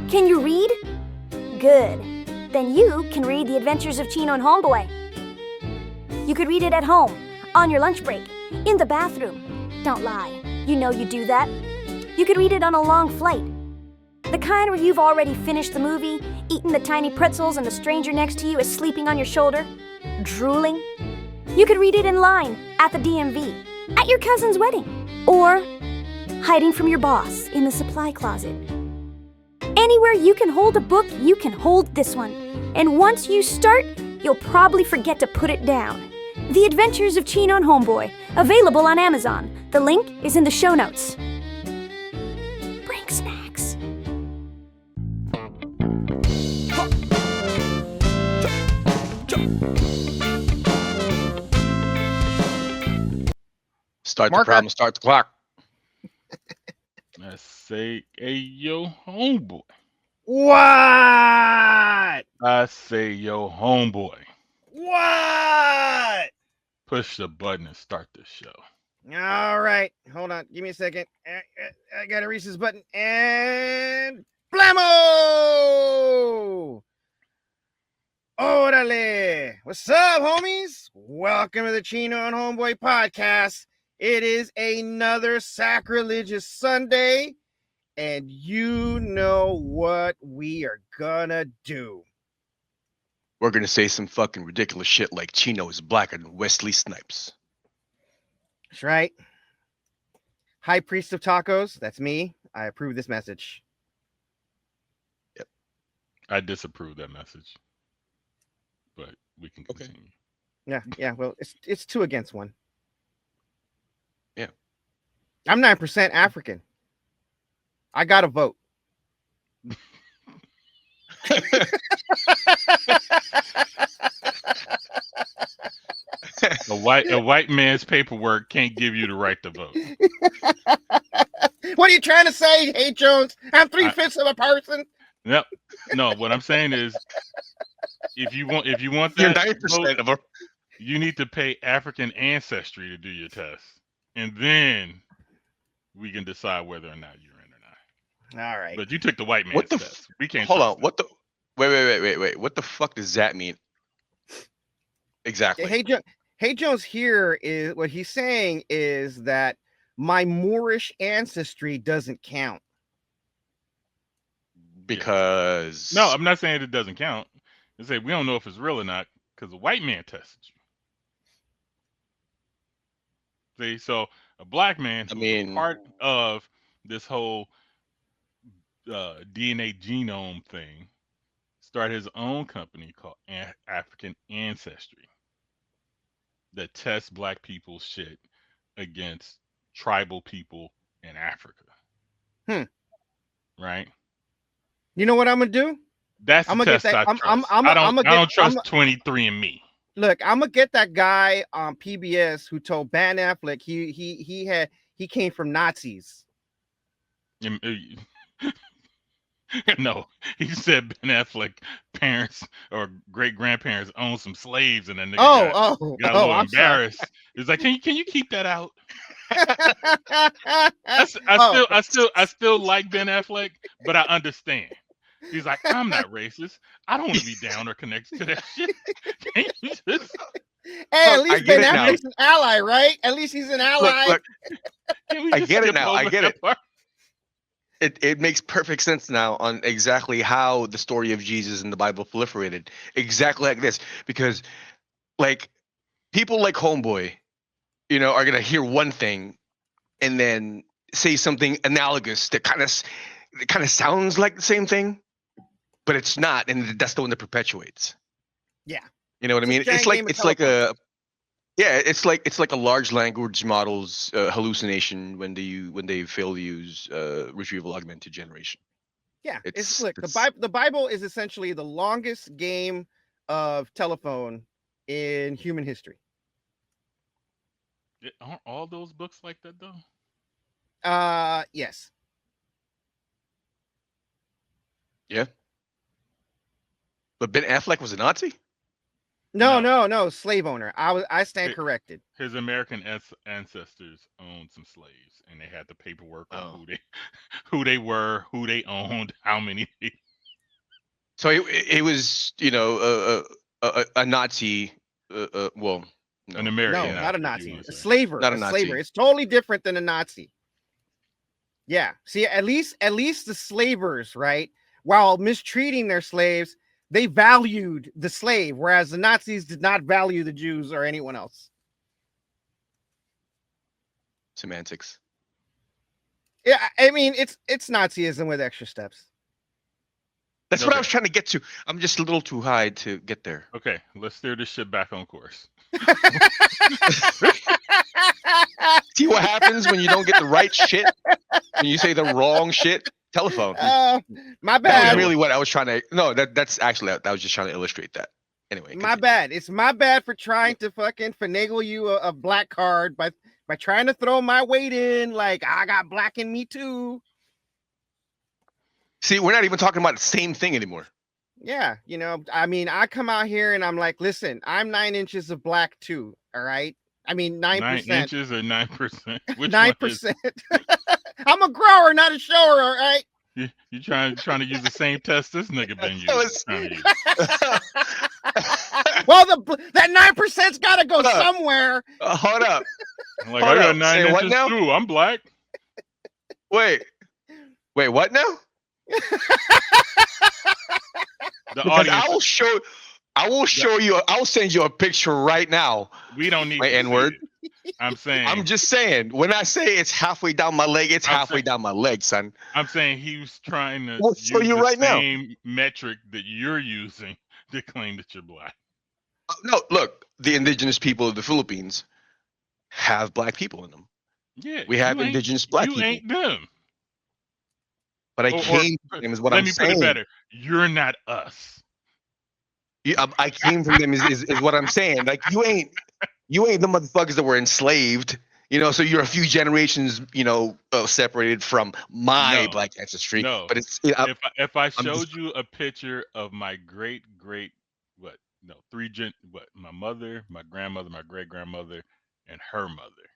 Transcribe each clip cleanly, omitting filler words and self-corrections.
Can you read? Good. Then you can read The Adventures of Chino and Homeboy. You could read it at home, on your lunch break, in the bathroom. Don't lie. You know you do that. You could read it on a long flight. The kind where you've already finished the movie, eaten the tiny pretzels, and the stranger next to you is sleeping on your shoulder, drooling. You could read it in line, at the DMV, at your cousin's wedding, or hiding from your boss in the supply closet. Anywhere you can hold a book, you can hold this one. And once you start, you'll probably forget to put it down. The Adventures of Chino and Homeboy, available on Amazon. The link is in the show notes. Bring snacks. Start the problem, start the clock. I say, hey, yo, homeboy. What? I say, yo, homeboy. What? Push the button and start the show. All right. Hold on. Give me a second. I got to reach this button. And blammo! Orale. What's up, homies? Welcome to the Chino and Homeboy podcast. It is another sacrilegious Sunday, and you know what we are gonna do. We're gonna say some fucking ridiculous shit like Chino is blacker than Wesley Snipes. That's right. High Priest of Tacos, that's me. I approve this message. Yep. I disapprove that message, but we can continue. Yeah. Well, it's 2 against 1. Yeah. I'm 9% African. I got to vote. A white man's paperwork can't give you the right to vote. What are you trying to say, Hey Jones? I'm 3/5 of a person. Yep. No, what I'm saying is, if you want You're that 9% of a. you need to pay African ancestry to do your test, and then we can decide whether or not you're in or not. All right. But you took the white man's What the? test. We can't. Hold on. trust What the? Wait. What the fuck does that mean? Exactly. Hey Jones here is what he's saying is that my Moorish ancestry doesn't count. Because No, I'm not saying it doesn't count. I say we don't know if it's real or not because the white man tested you. See, so a black man, who's part of this whole DNA genome thing, started his own company called African Ancestry that tests black people's shit against tribal people in Africa. Right? You know what I'm gonna do? That's the test I trust. I don't trust 23andMe. Look, I'm gonna get that guy on PBS who told Ben Affleck he came from Nazis. No, he said Ben Affleck parents or great grandparents owned some slaves, and then they got a little embarrassed. He's like, can you keep that out? I still like Ben Affleck, but I understand. He's like, I'm not racist. I don't want to be down or connected to that shit. Can you just... Hey, at least Ben Affleck's an ally, right? At least he's an ally. Look. I get it now. I get it. It makes perfect sense now on exactly how the story of Jesus in the Bible proliferated. Exactly like this. Because, like, people like Homeboy, you know, are going to hear one thing and then say something analogous that kind of sounds like the same thing, but it's not. And that's the one that perpetuates. Yeah. You know what I mean? It's like a large language model's hallucination when they fail to use retrieval augmented generation. Yeah, the Bible is essentially the longest game of telephone in human history. Aren't all those books like that though? Yes. Yeah. But Ben Affleck was a Nazi? No, slave owner. I stand corrected. His American ancestors owned some slaves, and they had the paperwork on who they were, who they owned, how many they So it was, you know, a Nazi. Well, no, An American, No, Nazi, not a if you Nazi. wanna A say. slaver. Not A a slaver. Nazi. It's totally different than a Nazi. Yeah. See, at least the slavers, right? While mistreating their slaves, they valued the slave, whereas the Nazis did not value the Jews or anyone else. Semantics. Yeah, I mean, it's Nazism with extra steps. That's what I Okay. was trying to get to. I'm just a little too high to get there. Okay, let's steer this shit back on course. See what happens when you don't get the right shit? When you say the wrong shit? Telephone. My That was bad. really what I was trying to. No, that's actually I was just trying to illustrate that. Anyway, My continue. bad. It's my bad for trying to fucking finagle you a black card by trying to throw my weight in. Like, I got black in me too. See, we're not even talking about the same thing anymore. Yeah, you know, I mean, I come out here and I'm like, listen, I'm 9 inches of black too. All right. I mean, 9%. 9 inches or 9%? Which 9%. I'm a grower, not a shower. All right. You trying to use the same test this nigga been using? Well, that 9%'s got to go somewhere. Hold up. I'm like, I got 9 Say what inches now? too. I'm black. Wait, what now? The Because audience. I will show you. I'll send you a picture right now. We don't need My to see N-word. it. I'm saying. I'm just saying. When I say it's halfway down my leg, it's halfway down my leg, son. I'm saying he was trying to We'll use show you the right now. same metric that you're using to claim that you're black. No, look, the indigenous people of the Philippines have black people in them. Yeah, We have indigenous black people. You ain't them. But I came from them is what I'm saying. Let me put it better. You're not us. I came from them is what I'm saying. Like you ain't the motherfuckers that were enslaved. You know, so you're a few generations, you know, separated from my black ancestry. No, but it's if I showed you a picture of my great my mother, my grandmother, my great grandmother, and her mother,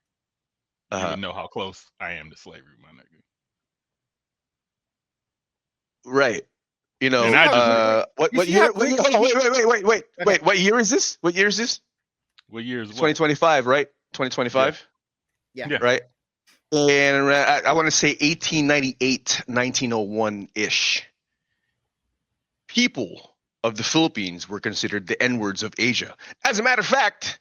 you would know how close I am to slavery, my nigga. Right. You know, what year? Wait. What year is this? What year is this? What year is what? 2025, right? 2025? Yeah. Right. And I want to say 1898, 1901-ish. People of the Philippines were considered the N-words of Asia. As a matter of fact,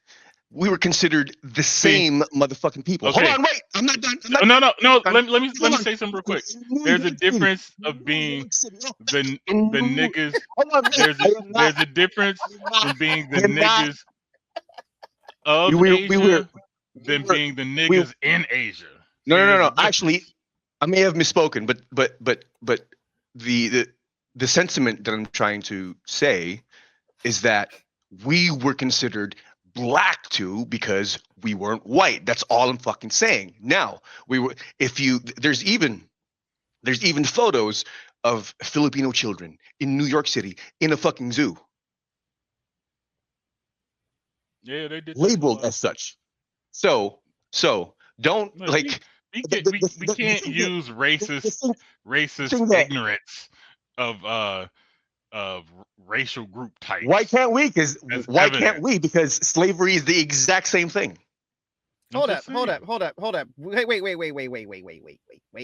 we were considered the same motherfucking people. Okay. Hold on, wait. I'm not done. No. Let me say something real quick. There's a difference of being the niggas. There's a difference in being the niggas of Asia than being the niggas in Asia. No. Actually, I may have misspoken, but the sentiment that I'm trying to say is that we were considered black too because we weren't white. That's all I'm fucking saying. Now, there's even photos of Filipino children in New York City in a fucking zoo. Yeah, they did labeled as such. So don't like we can't use racist ignorance of racial group types. Why can't we? Because slavery is the exact same thing. Hold up. Wait,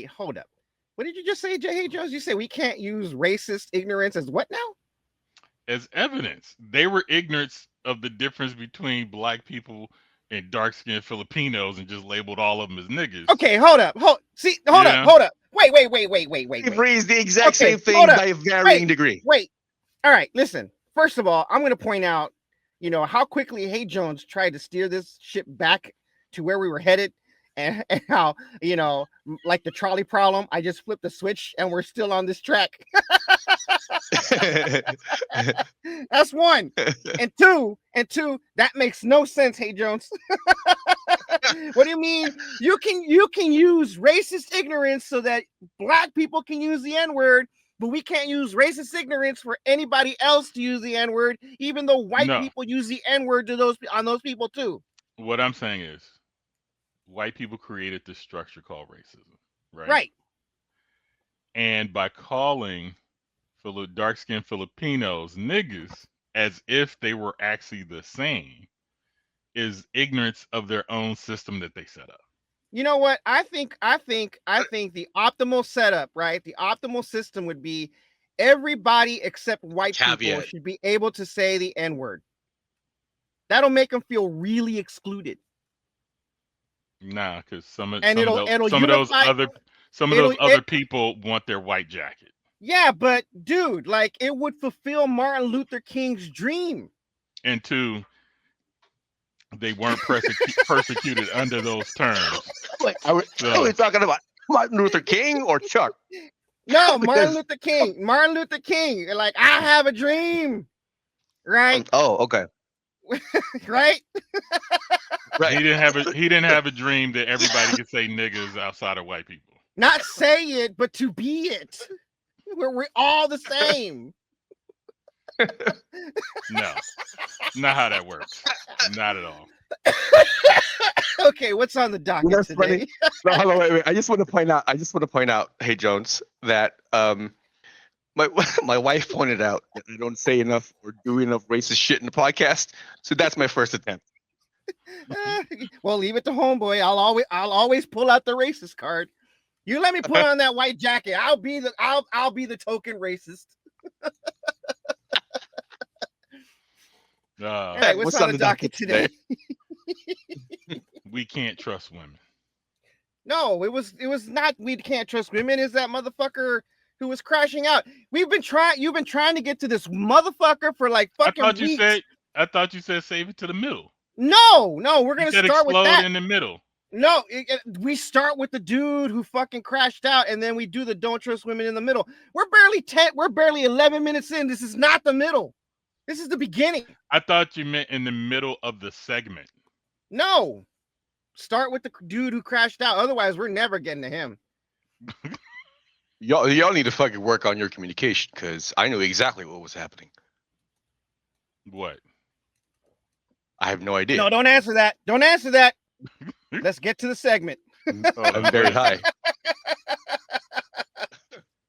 hold up. What did you just say, J. Jones? You say we can't use racist ignorance as what now? As evidence. They were ignorant of the difference between black people and dark-skinned Filipinos and just labeled all of them as niggas. Okay, hold up. Hold up. Wait. Slavery is the exact same thing by a varying degree. Wait. All right, listen. First of all, I'm going to point out, you know, how quickly Hey Jones tried to steer this ship back to where we were headed, and how, you know, like the trolley problem, I just flipped the switch and we're still on this track. That's one. And two, that makes no sense, Hey Jones. What do you mean? You can use racist ignorance so that black people can use the N-word, but we can't use racist ignorance for anybody else to use the N-word, even though white people use the N-word on those people too. What I'm saying is, white people created this structure called racism, right? Right. And by calling dark-skinned Filipinos, niggas, as if they were actually the same, is ignorance of their own system that they set up. You know what? I think the optimal setup, right? The optimal system would be everybody except white people Caveat. should be able to say the N-word. That'll make them feel really excluded. Nah, because some of And it'll those unify- other people want their white jacket. Yeah, but dude, like it would fulfill Martin Luther King's dream. And two, they weren't persecuted under those terms. Wait, are we talking about Martin Luther King or Chuck? No, Martin Luther King. Martin Luther King. Like, I have a dream. Right? Oh, okay. Right? Right. He didn't have a dream that everybody could say niggas outside of white people. Not say it, but to be it. We're all the same. No. Not how that works. Not at all. Okay, what's on the docket That's today? No, hold on, wait. I just want to point out, hey Jones, that my wife pointed out that I don't say enough or do enough racist shit in the podcast, so that's my first attempt. Well, leave it to Homeboy. I'll always pull out the racist card. You let me put on that white jacket. I'll be the token racist. Hey, what's on the docket today? We can't trust women. No, it was not. We can't trust women. Is that motherfucker who was crashing out? You've been trying to get to this motherfucker for like fucking weeks. I thought you said save it to the middle. No, we're gonna start with that in the middle. No, we start with the dude who fucking crashed out, and then we do the don't trust women in the middle. We're barely 11 minutes in. This is not the middle. This is the beginning. I thought you meant in the middle of the segment. No, start with the dude who crashed out. Otherwise, we're never getting to him. Y'all need to fucking work on your communication, because I knew exactly what was happening. What? I have no idea. No, don't answer that. Don't answer that. Let's get to the segment. I'm very high.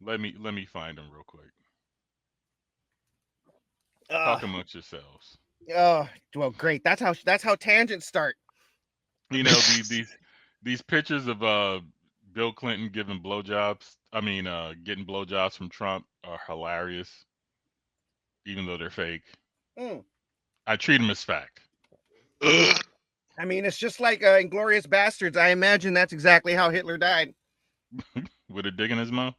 Let me find them real quick. Talk amongst yourselves. Oh, well, great. That's how tangents start. You know, these pictures of Bill Clinton giving blowjobs. Getting blowjobs from Trump are hilarious, even though they're fake. I treat them as fact. I mean, it's just like Inglourious Bastards. I imagine that's exactly how Hitler died. With a dick in his mouth?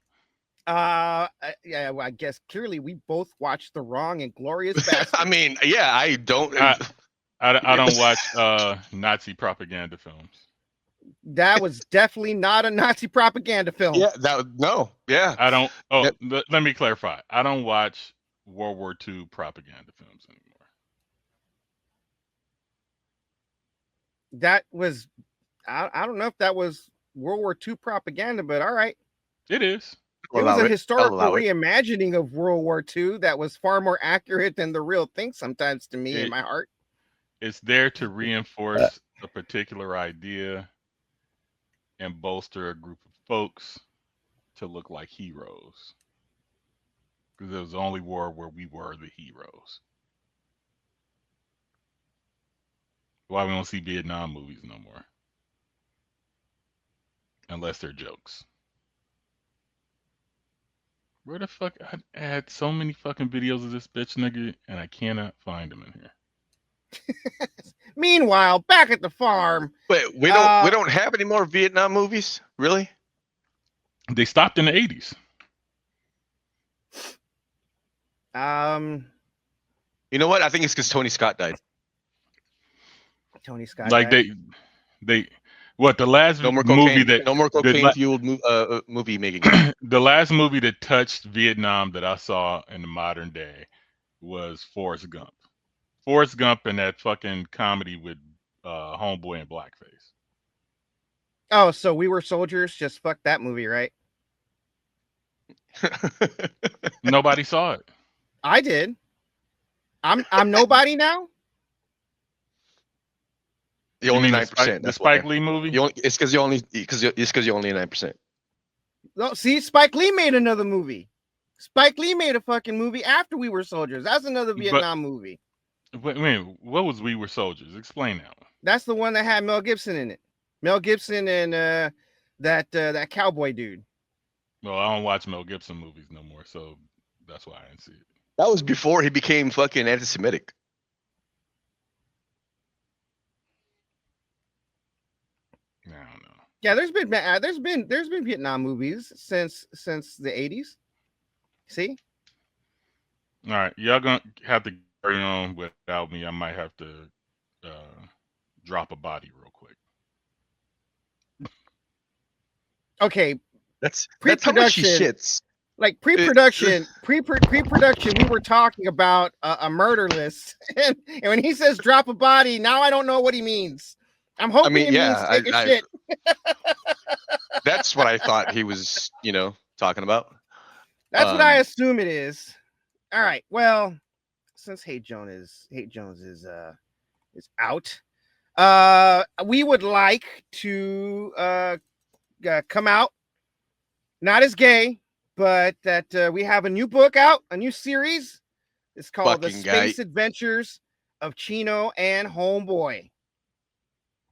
Yeah, well, I guess clearly we both watched the wrong Inglourious Bastards. I mean, yeah, I don't. I don't watch Nazi propaganda films. That was definitely not a Nazi propaganda film. Yeah, yeah. I don't. Let me clarify. I don't watch World War II propaganda films anymore. That was, I don't know if that was World War II propaganda, but all right. It is. It was a historical reimagining of World War II that was far more accurate than the real thing sometimes to me in my heart. It's there to reinforce a particular idea and bolster a group of folks to look like heroes. Because it was the only war where we were the heroes. Why we don't see Vietnam movies no more. Unless they're jokes. Where the fuck? I had so many fucking videos of this bitch nigga, and I cannot find them in here. Meanwhile, back at the farm. Wait, we don't have any more Vietnam movies? Really? They stopped in the 80s. You know what? I think it's because Tony Scott died. Tony Scott. Like died. they what the last no more movie cocaine, no more cocaine fueled movie making. The last movie that touched Vietnam that I saw in the modern day was Forrest Gump. Forrest Gump and that fucking comedy with Homeboy and Blackface. Oh, so We Were Soldiers. Just fuck that movie, right? Nobody saw it. I did. I'm nobody now. The only 9%. The Spike Lee movie. It's because you're only 9%. No, see, Spike Lee made another movie. Spike Lee made a fucking movie after We Were Soldiers. That's another Vietnam movie. Wait, what was We Were Soldiers? Explain that one. That's the one that had Mel Gibson in it. Mel Gibson and that cowboy dude. Well, I don't watch Mel Gibson movies no more, so that's why I didn't see it. That was before he became fucking anti-Semitic. I don't know. Yeah, there's been Vietnam movies since the 80s. See? All right, y'all gonna have to carry on without me. I might have to drop a body real quick. Okay. That's how much she shits. Like pre-production, we were talking about a murder list, and when he says drop a body, now I don't know what he means. I'm hoping means take a shit. That's what I thought he was, talking about. That's what I assume it is. All right. Well, since Hate Jones is out, we would like to come out, not as gay, but that we have a new book out, a new series. It's called The Space Adventures of Chino and Homeboy.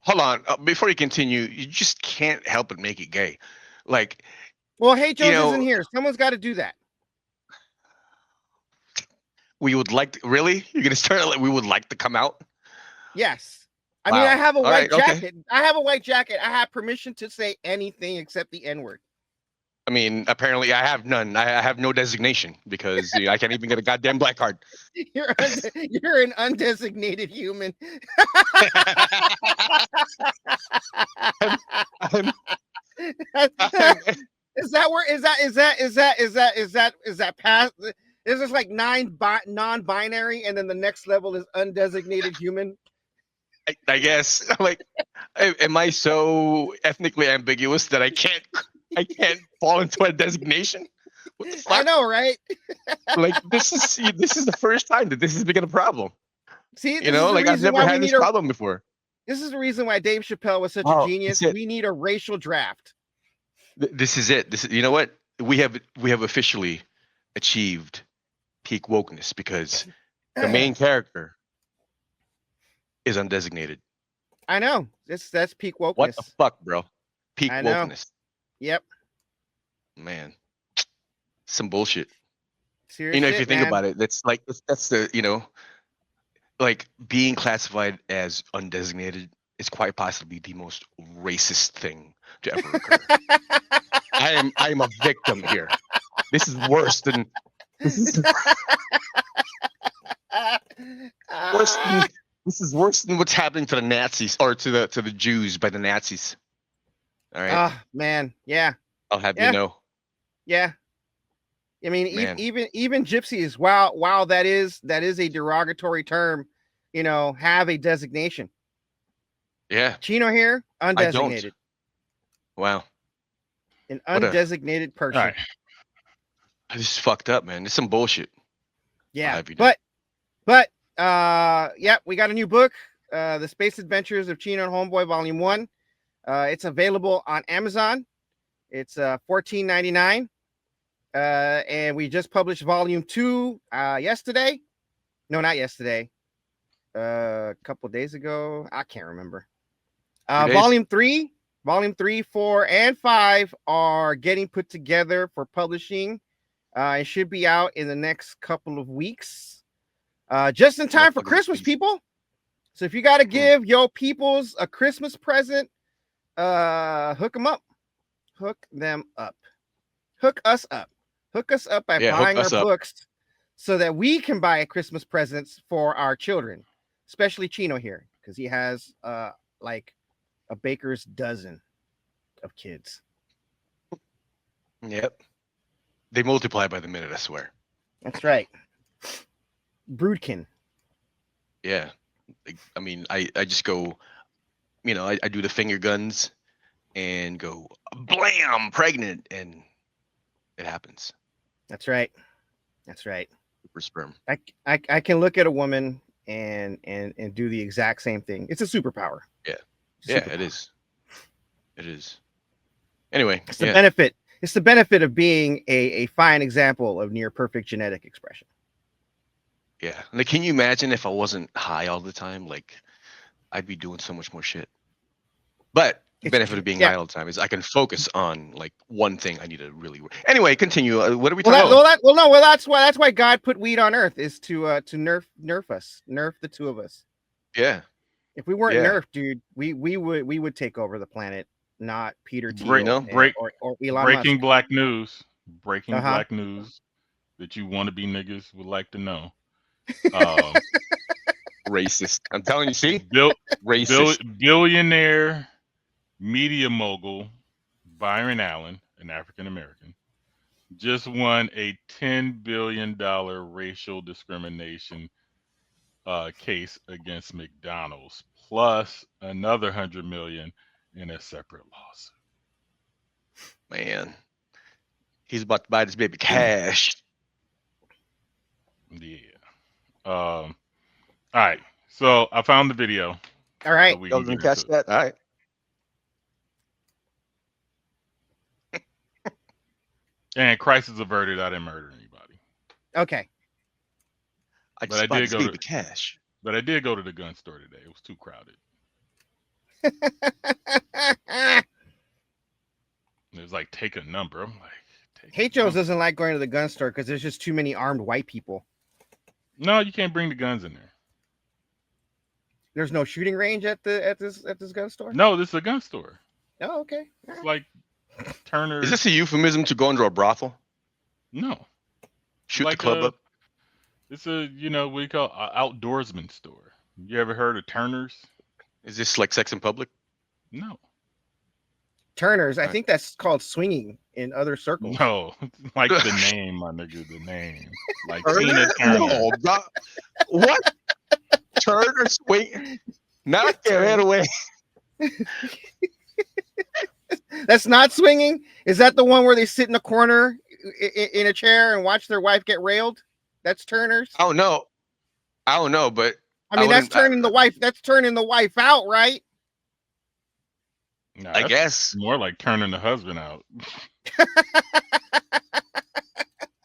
Hold on. Before you continue, you just can't help but make it gay. Like, well, Hate Jones isn't here. Someone's got to do that. We would like to, really? You're going to start like we would like to come out? Yes. I mean, I have a white jacket. Okay. I have a white jacket. I have permission to say anything except the N-word. I mean, apparently I have none. I have no designation because I can't even get a goddamn black card. You're an undesignated human. Is that past? Is this like non-binary, and then the next level is undesignated human? I guess. Like, am I so ethnically ambiguous that I can't fall into a designation? What the fuck? I know, right? Like, this is the first time that this has become a problem. See, I've never had this problem before. This is the reason why Dave Chappelle was such a genius. We need a racial draft. This is it. You know what? We have officially achieved peak wokeness because the main character is undesignated. I know. That's peak wokeness. What the fuck, bro? Peak wokeness. Yep. Man, some bullshit. Seriously, if you think about it, that's the like being classified as undesignated is quite possibly the most racist thing to ever occur. I am a victim here. This is worse than This is worse than what's happening to the Nazis or to the Jews by the Nazis. All right. Oh man, yeah. I'll have you know. Yeah. I mean, even gypsies, while that is a derogatory term, have a designation. Yeah. Chino here, undesignated. I don't. Wow. An undesignated person. All right. This is fucked up, man. This is some bullshit. Yeah. But we got a new book, The Space Adventures of Chino and Homeboy, Volume 1. It's available on Amazon. It's $14.99. And we just published Volume 2 yesterday. No, not yesterday. A couple days ago. I can't remember. Volume 3, 4, and 5 are getting put together for publishing. It should be out in the next couple of weeks. Just in time for Christmas, people. So if you got to give your peoples a Christmas present, hook them up. Hook them up. Hook us up. Hook us up by buying our books so that we can buy Christmas presents for our children, especially Chino here, because he has like a baker's dozen of kids. Yep. They multiply by the minute, I swear. That's right. Broodkin. Yeah. I mean, I just go, I do the finger guns and go, blam, pregnant, and it happens. That's right. That's right. Super sperm. I can look at a woman and do the exact same thing. It's a superpower. Yeah. Yeah, it is. It is. Anyway. It's the benefit. It's the benefit of being a fine example of near perfect genetic expression. Yeah. Like, can you imagine if I wasn't high all the time? Like, I'd be doing so much more shit. But the benefit of being high all the time is I can focus on like one thing I need to really work. Anyway, continue. What are we talking about? That's why God put weed on Earth, is to nerf the two of us. Yeah. If we weren't nerfed, dude, we would take over the planet, not Peter Thiel or Elon Breaking Musk. black news. Breaking black news that you want to be niggas would like to know. Racist. I'm telling you, see? Racist. Billionaire media mogul Byron Allen, an African American, just won a $10 billion racial discrimination case against McDonald's, plus another $100 million in a separate lawsuit. Man, he's about to buy this baby cash. Yeah. All right. So I found the video. All right. Y'all didn't catch that? All right. And crisis averted. I didn't murder anybody. Okay. I just bought this baby cash. But I did go to the gun store today. It was too crowded. It was like, take a number. I'm like, Hate Joe's doesn't like going to the gun store because there's just too many armed white people. No, you can't bring the guns in there. There's no shooting range at this gun store? No, this is a gun store. Oh, okay. It's like Turner. Is this a euphemism to go into a brothel? No. Shoot like the club up? It's a, what do you call outdoorsman store. You ever heard of Turner's? Is this like sex in public? No. Turner's, I think that's called swinging in other circles. No, like the name, my nigga, the name. Like Tina Turner. No, what? Turner swing? Knock your head away. That's not swinging? Is that the one where they sit in a corner in a chair and watch their wife get railed? That's Turner's? Oh no. I don't know, but I mean, that's turning the wife out, right? No, I guess more like turning the husband out.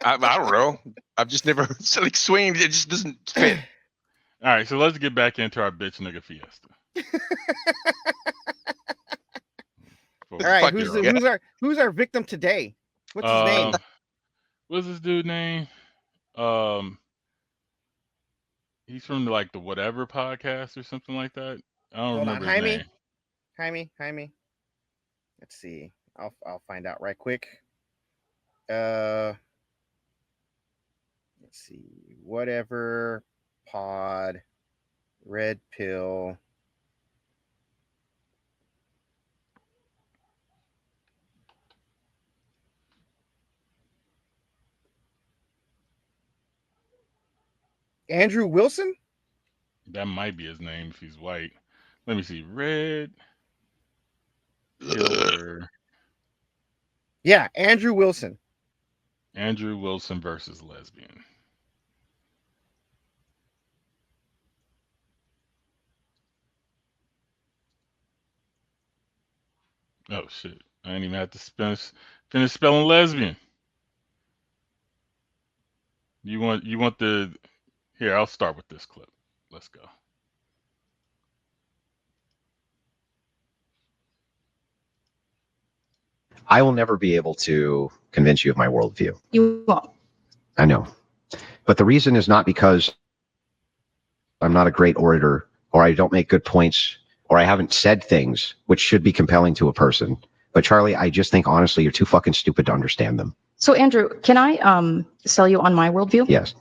I don't know. I've just never heard like swinging. It just doesn't fit. All right, so let's get back into our bitch nigga fiesta. All right, who's our victim today? What's his name? What's this dude's name? He's from like the Whatever podcast or something like that. I don't remember his name. Jaime. Let's see. I'll find out right quick. Let's see. Whatever pod, red pill. Andrew Wilson? That might be his name if he's white. Let me see. Red Pillar. Yeah, Andrew Wilson. Andrew Wilson versus lesbian. Oh shit! I didn't even have to finish spelling lesbian. You want the here? I'll start with this clip. Let's go. I will never be able to convince you of my worldview. You won't. I know. But the reason is not because I'm not a great orator or I don't make good points or I haven't said things which should be compelling to a person. But Charlie, I just think honestly, you're too fucking stupid to understand them. So Andrew, can I sell you on my worldview? Yes.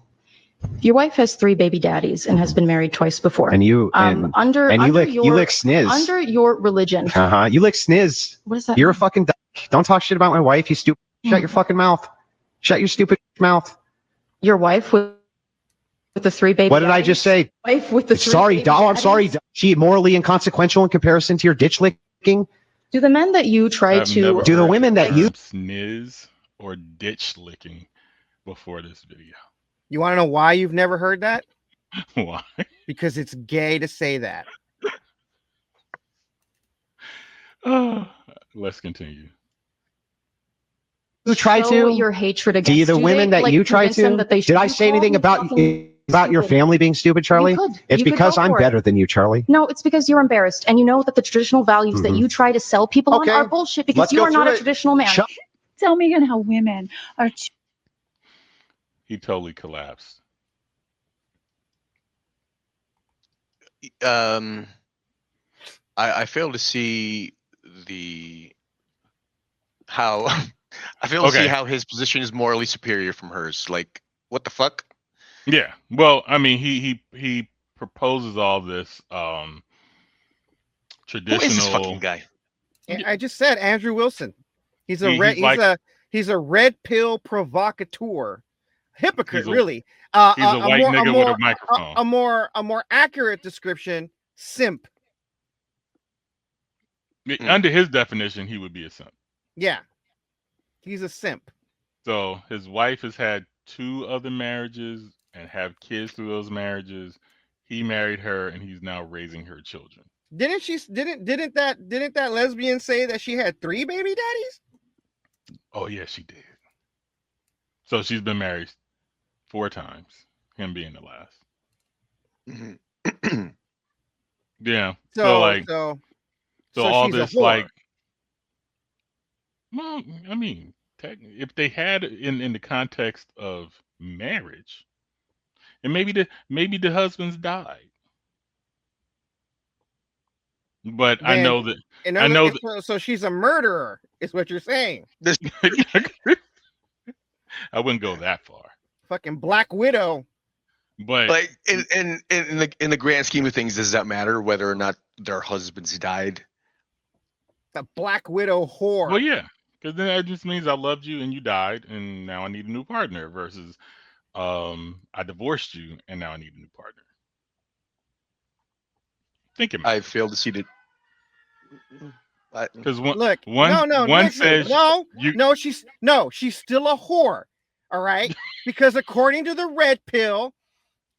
Your wife has 3 baby daddies and has been married twice before. And you you lick sniz. Under your religion. You lick sniz. What is that? You're a fucking duck. Don't talk shit about my wife, you stupid. Shut your fucking mouth. Shut your stupid mouth. Your wife with the 3 baby What did daddies? I just say? Wife with the 3 Sorry, baby doll. I'm daddies? sorry. She morally inconsequential in comparison to your ditch licking. Do the men that you try to do the women that you sniz or ditch licking before this video? You want to know why you've never heard that? Why? Because it's gay to say that. Let's continue. you try show to? your hatred against. Do you the women that you try convince them to? that they Did I should say call anything me about fucking your stupid? family being stupid, Charlie? You could. It's You could because go I'm for it. better than you, Charlie. No, it's because you're embarrassed, and you know that the traditional values that Mhm. you try to sell people Okay. on are bullshit because Let's you go are not through a it. traditional man. Shut- Tell me again how women are. He totally collapsed. I fail to see how I fail to see Okay. how his position is morally superior from hers. Like, what the fuck? Yeah. Well, I mean, he proposes all this Who is this traditional. fucking guy? I just said Andrew Wilson. He's a He's a red pill provocateur, hypocrite, really. He's a white nigga with a microphone. A more accurate description: simp. Under his definition, he would be a simp. Yeah, he's a simp. So his wife has had 2 other marriages and have kids through those marriages. He married her, and he's now raising her children. Didn't that lesbian say that she had 3 baby daddies? Oh yeah, she did. So she's been married 4 times, him being the last. Mhm. Yeah. So all she's a this, whore. like, well, I mean, if they had in the context of marriage, and maybe the husbands died, but I Then, know that so she's a murderer, is what you're saying. I wouldn't go that far. Fucking Black Widow. But Like in the grand scheme of things, does that matter whether or not their husbands died? The Black Widow whore. well, yeah, because then that just means I loved you and you died, and now I need a new partner. Versus, I divorced you and now I need a new partner. Think about I fail to see that. because she's still a whore. All right, because according to the red pill,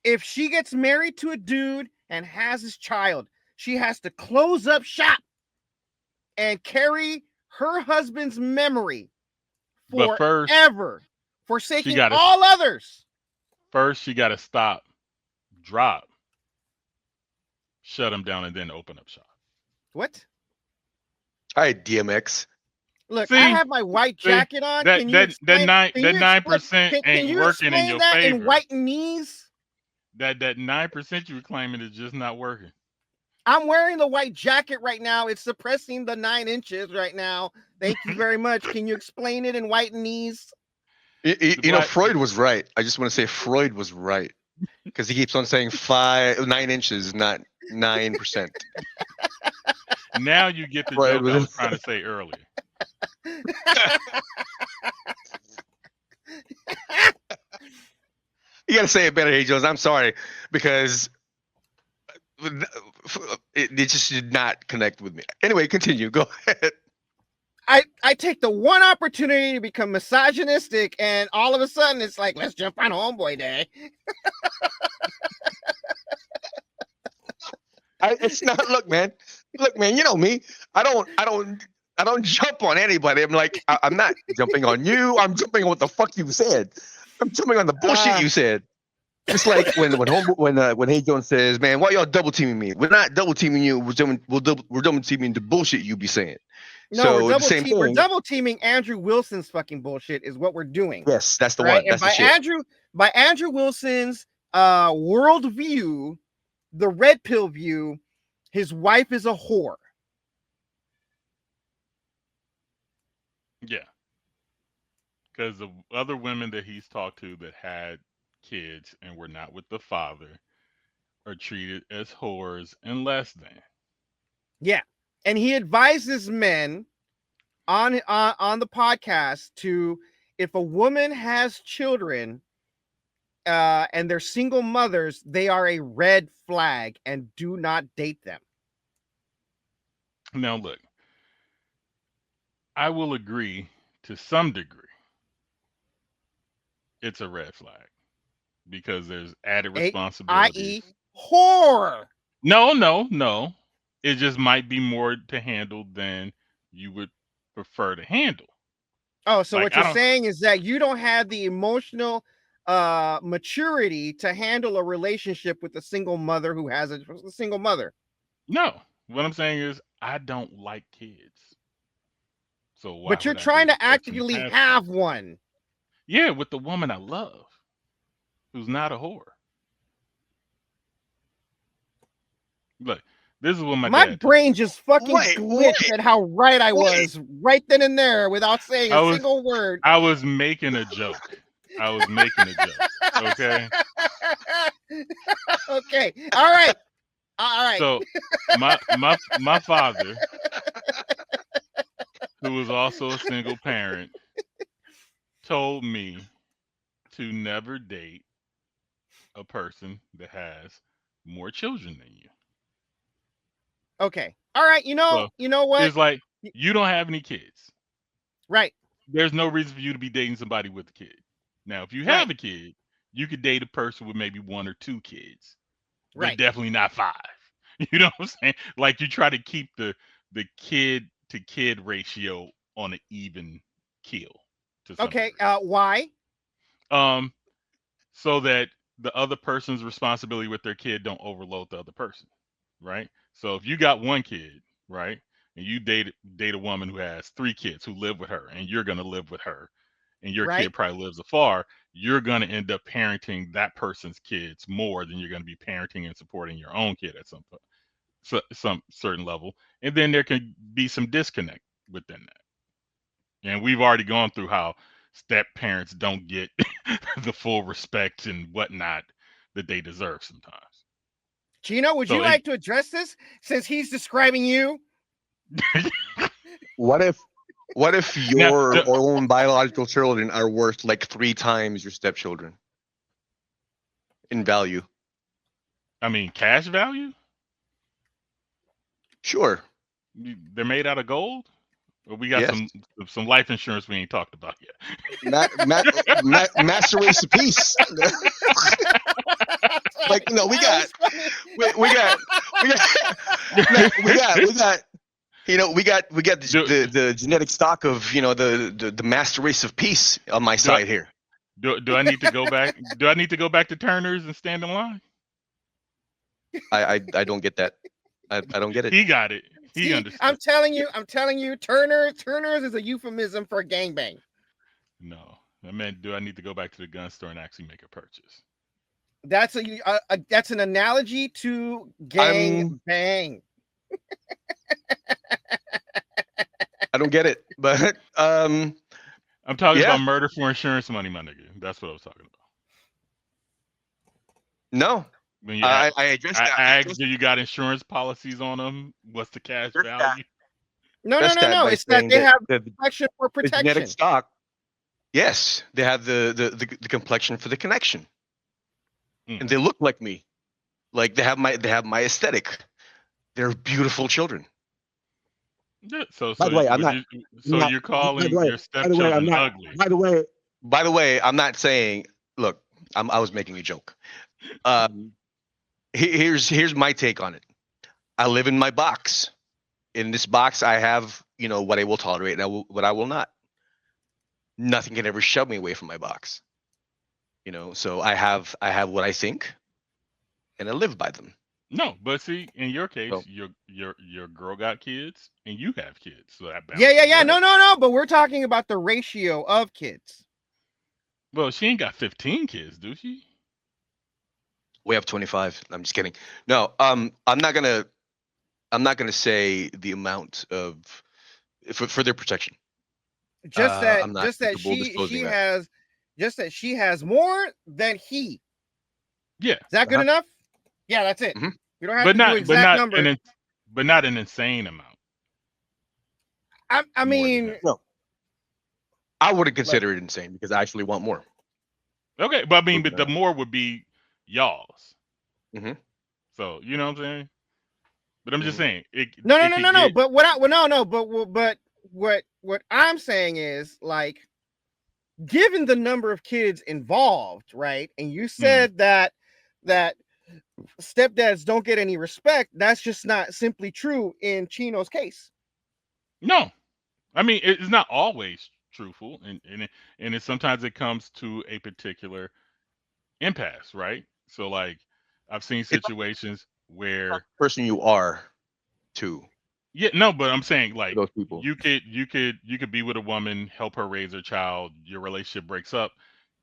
if she gets married to a dude and has his child, she has to close up shop and carry her husband's memory But first, forever, forsaking gotta- all others. first she got to stop, drop, shut him down, and then open up shop. What? All right, DMX. Look, See? I have my white jacket on. That Can you explain, 9% ain't working in your favor. In white knees? That 9% you were claiming is just not working. I'm wearing the white jacket right now. It's suppressing the 9 inches right now. Thank you very much. Can you explain it in white knees? You know, Freud was right. I just want to say Freud was right because he keeps on saying 9 inches, not 9%. Now you get the Freud joke was- I was trying to say earlier. You gotta say it better, Hey Jones. I'm sorry because it just did not connect with me. Anyway, continue. Go ahead. I take the one opportunity to become misogynistic, and all of a sudden it's like, let's jump on Homeboy Day. It's not. Look, man. You know me. I don't jump on anybody. I'm like, I'm not jumping on you. I'm jumping on what the fuck you said. I'm jumping on the bullshit you said. It's like when Hey Jones says, "Man, why y'all double teaming me? We're not double teaming you. We're double teaming the bullshit you be saying." No, So we're double teaming Andrew Wilson's fucking bullshit is what we're doing. Yes, that's the right? one. That's and the shit. by Andrew Wilson's worldview, the red pill view, his wife is a whore. Yeah. Because the other women that he's talked to that had kids and were not with the father are treated as whores and less than. Yeah. And he advises men on the podcast to, if a woman has children and they're single mothers, they are a red flag and do not date them. Now, look, I will agree to some degree. It's a red flag because there's added responsibilities. I.e. whore. No. It just might be more to handle than you would prefer to handle. Oh, so Like, what you're saying is that you don't have the emotional maturity to handle a relationship with a single mother who has a single mother. No, what I'm saying is I don't like kids. So why But you're would I trying date to a person who actively has have kids? one. Yeah, with the woman I love, who's not a whore. Look, this is what my My dad told me. brain just fucking glitched at how right I was right then and there without saying a single word. I was making a joke. Okay. Okay. All right. All right. So my father, who was also a single parent, told me to never date a person that has more children than you. Okay. All right. You know what? It's like, you don't have any kids. Right. There's no reason for you to be dating somebody with a kid. Now, if you have a kid, you could date a person with maybe 1 or 2 kids. But definitely not 5. You know what I'm saying? Like, you try to keep the kid to kid ratio on an even keel. Okay. Why? So that the other person's responsibility with their kid don't overload the other person, right? So if you got 1 kid, right, and you date a woman who has 3 kids who live with her, and you're gonna live with her, and your kid probably lives afar, you're gonna end up parenting that person's kids more than you're gonna be parenting and supporting your own kid at some point, some certain level, and then there can be some disconnect within that. And we've already gone through how step parents don't get the full respect and whatnot that they deserve sometimes. Chino, would you like to address this since he's describing you? What if your own biological children are worth like 3 times your stepchildren in value? I mean, cash value? Sure. They're made out of gold? Well, we got some life insurance we ain't talked about yet. Master race of peace. Like, no, we got the genetic stock of, the master race of peace on my side here. Do I need to go back? Do I need to go back to Turner's and stand in line? I don't get that. I don't get it. He got it. He understood. I'm telling you, Turner's is a euphemism for gangbang. No, I meant, do I need to go back to the gun store and actually make a purchase? That's that's an analogy to gang bang. I don't get it, but I'm talking about murder for insurance money, my nigga. That's what I was talking about. No. I addressed that. I asked, do you got insurance policies on them? What's the cash value? No. It's that they have the complexion for protection. The genetic stock. Yes, they have the complexion for the connection, and they look like me. Like, they have my aesthetic. They're beautiful children. Yeah, so by the way, you're calling your stepchildren ugly. By the way, I'm not saying. Look, I was making a joke. Here's my take on it. I live in my box. In this box, I have, what I will tolerate and what I will not. Nothing can ever shove me away from my box. So I have what I think, and I live by them. No, but see, in your case, your girl got kids and you have kids, so that yeah. No. But we're talking about the ratio of kids. Well, she ain't got 15 kids, do she? We have 25. I'm just kidding. No, I'm not gonna say the amount of for their protection. Just that she has more than he. Yeah. Is that good enough? Yeah, that's it. Mm-hmm. You don't have to do exact number. But not an insane amount. I mean, no. I wouldn't consider it insane because I actually want more. Okay, but I mean, but the more would be y'all's. Mm-hmm. So you know what I'm saying. But I'm just saying. No. But what I'm saying is, like, given the number of kids involved, right? And you said that stepdads don't get any respect. That's just not simply true in Chino's case. No, I mean, it's not always truthful, and sometimes it comes to a particular impasse, right? So like I've seen It's situations not where the person you are too yeah, no, but I'm saying to like those people. you could be with a woman, help her raise her child, your relationship breaks up,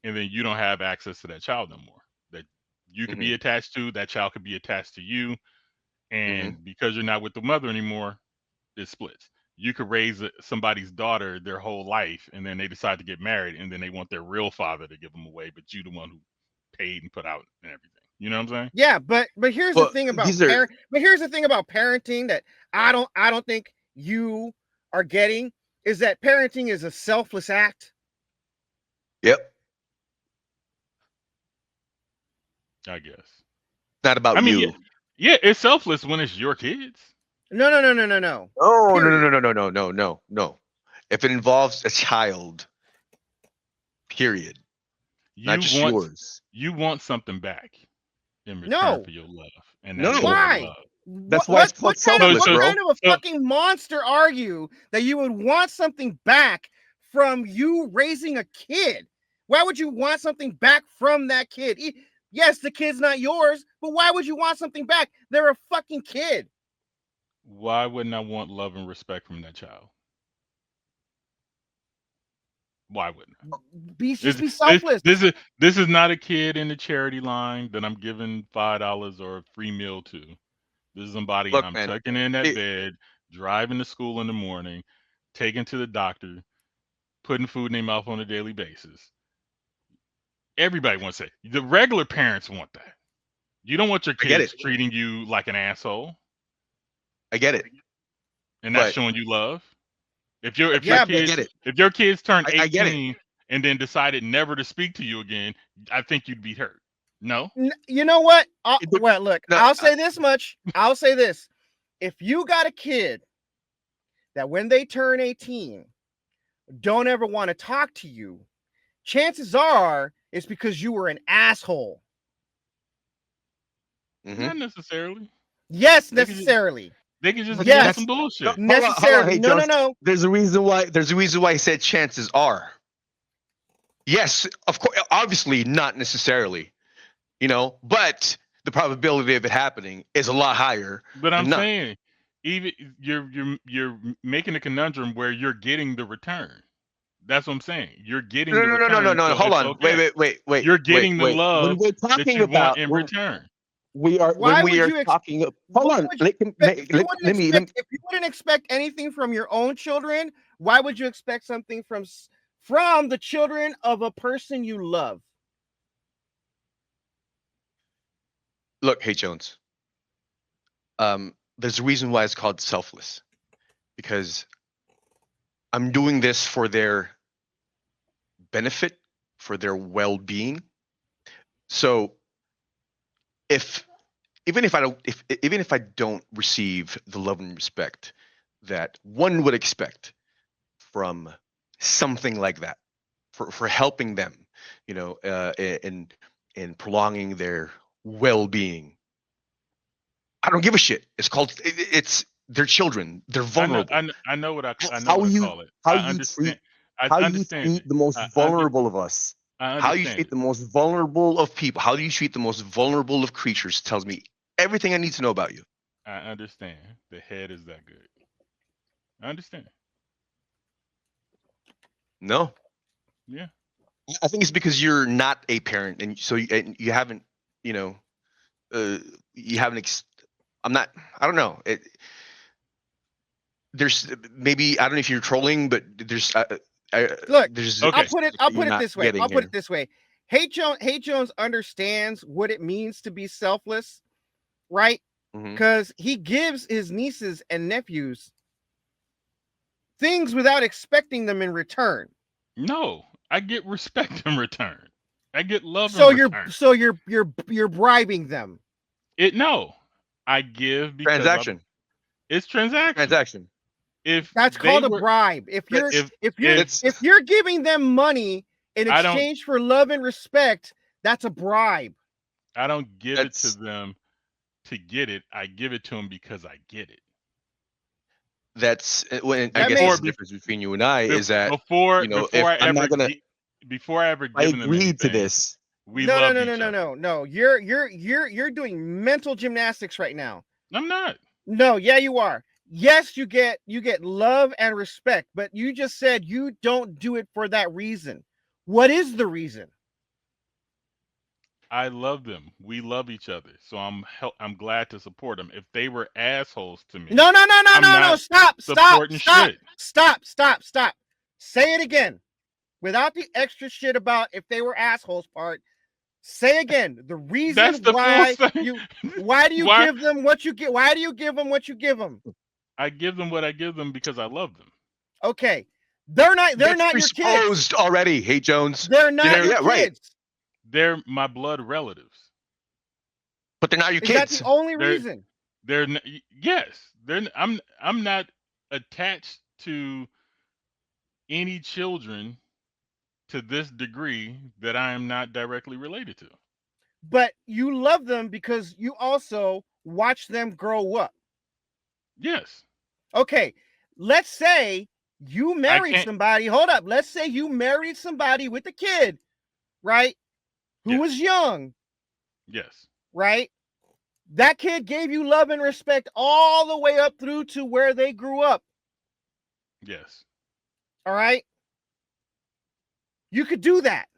and then you don't have access to that child no more. That you could Hmm. be attached to, that child could be attached to you, Hmm. and because you're not with the mother anymore, it splits. You could raise somebody's daughter their whole life, and then they decide to get married, and then they want their real father to give them away, but you the one who paid and put out and everything. You know what I'm saying? Yeah, but here's the But thing about these are parenting that I don't think you are getting is that parenting is a selfless act. yep. I guess. Not I about mean, yeah, you. yeah, it's selfless when it's your kids. No. No, no, no, Period. no, no, no, no, no, no, no. If it involves a child, period, not You just want yours. you want something back in return No. for your love, and that's No, pure Why? love. What that's why it's called selfless, So what bro. kind of a so fucking monster are you that you would want something back from you raising a kid? Why would you want something back from that kid? Yes, the kid's not yours, but why would you want something back? They're a fucking kid. why wouldn't I want love and respect from that child? Why wouldn't I? Just This be this selfless. this is this is not a kid in the charity line that I'm giving $5 or a free meal to. This is somebody Look, I'm man. tucking in that It, bed, driving to school in the morning, taking to the doctor, putting food in their mouth on a daily basis. Everybody wants that. The regular parents want that. You don't want your I get it. kids treating you like an asshole I get it. and not But showing you love. If your if your Yeah, but I get it. if your kids turn I get it. 18 and then decided never to speak to you again, I think you'd be hurt. No? you know what? It- Well, look, No, I'll say this much. I'll say this. If you got a kid that when they turn 18 don't ever want to talk to you, chances are it's because you were an asshole. mhm. Not necessarily. Yes, They could just necessarily. they could just But be on Yes, some no, bullshit. hold on. necessarily. Hey, No, no, Jones. no. There's a reason why. There's a reason why I said chances are. Yes, of course. Obviously, not necessarily. But the probability of it happening is a lot higher But I'm than not. saying even you're making a conundrum where you're getting the return. That's what I'm saying. You're getting No, the no, no, no, no, return, no. so Hold it's on. Wait, okay. wait, wait, wait, You're wait, getting the wait. When love we're that talking you want about in return. when Why we would are you talking. Hold why on. would you expect if you wouldn't Let me. expect if you wouldn't expect anything from your own children, why would you expect something from the children of a person you love? Look, hey Jones. There's a reason why it's called selfless, because I'm doing this for their benefit, for their well-being. So if even if I don't receive the love and respect that one would expect from something like that, for helping them, in prolonging their well-being, I don't give a shit. It's their children. They're vulnerable. I know what I know How what I you call it. how I you treat understand. I how you understand treat it. the most I under vulnerable of us, I how you understand treat it. the most vulnerable of people, how do you treat the most vulnerable of creatures tells me everything I need to know about you. I understand. The head is that good. I understand. No, Yeah. I think it's because you're not a parent, and so you haven't, you know, you haven't. I'm not. I don't know. There's maybe I don't know if you're trolling, but Look, there's Okay. I'll you're put it not this way. getting I'll put here. it this way. Hey Jones understands what it means to be selfless, right? Hmm. Because he gives his nieces and nephews things without expecting them in return. No, I get respect in return. I get love in So return. you're bribing them. No, I give because Transaction, it's transactional. transaction. If That's they called a were, bribe. If you're That's if if you're giving them money in I don't exchange for love and respect, that's a bribe. I don't give it to that's them to get it. I give it to them because I get it. that's when I That guess makes- that's the difference between you and I is that before if I I'm ever not gonna, before I ever I given them agreed to anything, this. we no, loved no, each no, no, other. no, no. You're doing mental gymnastics right now. I'm not. No, yeah, you are. Yes, you get love and respect, but you just said you don't do it for that reason. What is the reason? I love them. We love each other, so I'm glad to support them. If they were assholes to me, No, no, no, no, I'm no, no. not Stop, stop, supporting stop, shit. stop, stop, stop. Say it again. Without the extra shit about if they were assholes part. Say again. The reason That's the why full thing. you why do you Why- give them what you get? Why do you give them what you give them? I give them what I give them because I love them. Okay. They're not your kids. Presupposed already. Hey Jones, They're not your kids. right. They're my blood relatives. But they're not your Is that kids. the only reason? Yes. I'm not attached to any children to this degree that I am not directly related to. But you love them because you also watch them grow up. Yes. Okay. Let's say you married can't- somebody. Hold up. Let's say you married somebody with a kid, right? Who Yes. was young, Yes. right? That kid gave you love and respect all the way up through to where they grew up. Yes. All right. You could do that.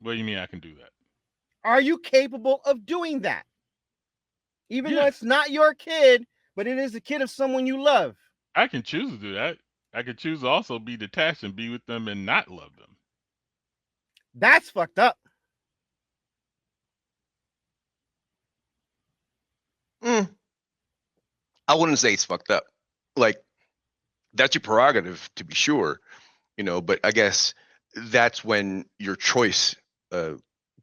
What do you mean I can do that? Are you capable of doing that? Even though Yes. it's not your kid, but it is the kid of someone you love. I can choose to do that. I could choose to also be detached and be with them and not love them. That's fucked up. I wouldn't say it's fucked up. Like, that's your prerogative to be sure, but I guess that's when your choice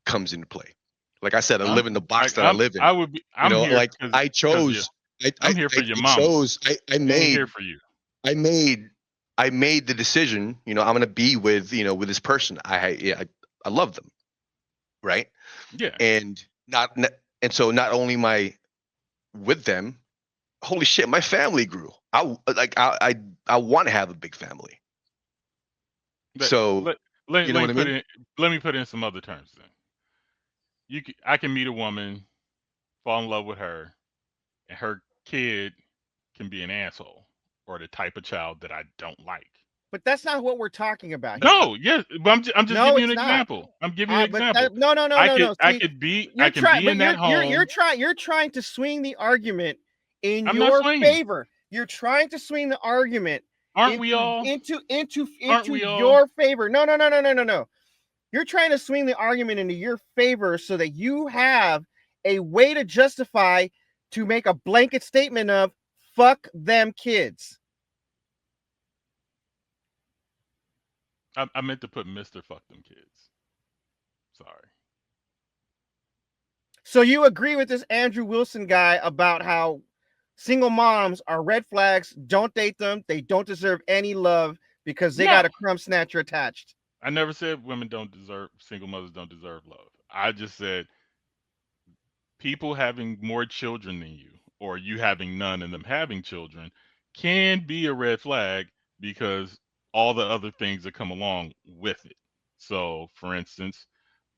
comes into play. Like I said, I live in the box that I live in. I would be. I'm here. Like I chose. I'm here for your mama. I made. Here for you. I made the decision. I'm gonna be with with this person. I love them, right? Yeah. And so not only am I with them, holy shit, my family grew. I want to have a big family. So let you know what I mean? Let me put in some other terms then. I can meet a woman, fall in love with her, and her kid can be an asshole or the type of child that I don't like. But that's not what we're talking about. No, yes, but I'm just No, giving you an it's not. example. I'm giving you an example. No. I could be in that home. You're trying to swing the argument in I'm not your swinging. favor. You're trying to swing the argument. Aren't we all? Into we all? your favor. No. You're trying to swing the argument into your favor so that you have a way to justify to make a blanket statement of fuck them kids. I meant to put Mr. Fuck them kids. Sorry. So you agree with this Andrew Wilson guy about how single moms are red flags, don't date them, they don't deserve any love because they got a crumb snatcher attached. I never said single mothers don't deserve love. I just said people having more children than you or you having none and them having children can be a red flag because all the other things that come along with it. So, for instance,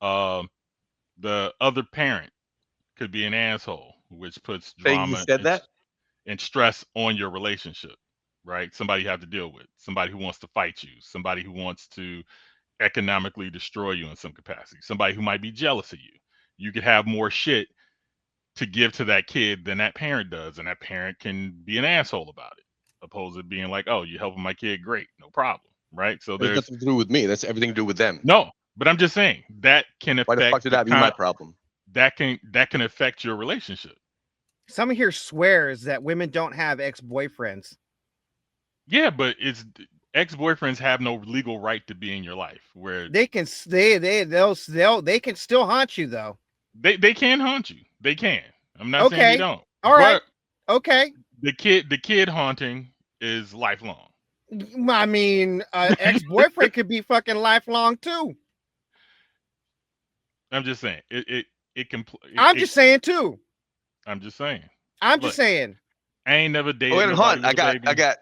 the other parent could be an asshole, which puts drama and stress on your relationship, right? Somebody you have to deal with, somebody who wants to fight you, somebody who wants to economically destroy you in some capacity, somebody who might be jealous of you. You could have more shit to give to that kid than that parent does, and that parent can be an asshole about it, opposed to being like, oh, you're helping my kid, great, no problem, right? So there's nothing to do with me. That's everything to do with them. No, but I'm just saying that can affect. Why the fuck should that be my problem? That can affect your relationship. Someone here swears that women don't have ex-boyfriends. Yeah, but it's ex-boyfriends have no legal right to be in your life. Where they can they can still haunt you though. They can haunt you. They can. I'm not saying they don't. All right. Okay. The kid haunting is lifelong. I mean, ex-boyfriend could be fucking lifelong too. I'm just saying it can. I'm just saying too. I'm just saying. I'm just saying. I ain't never dated Wait, nobody hunt. with a baby.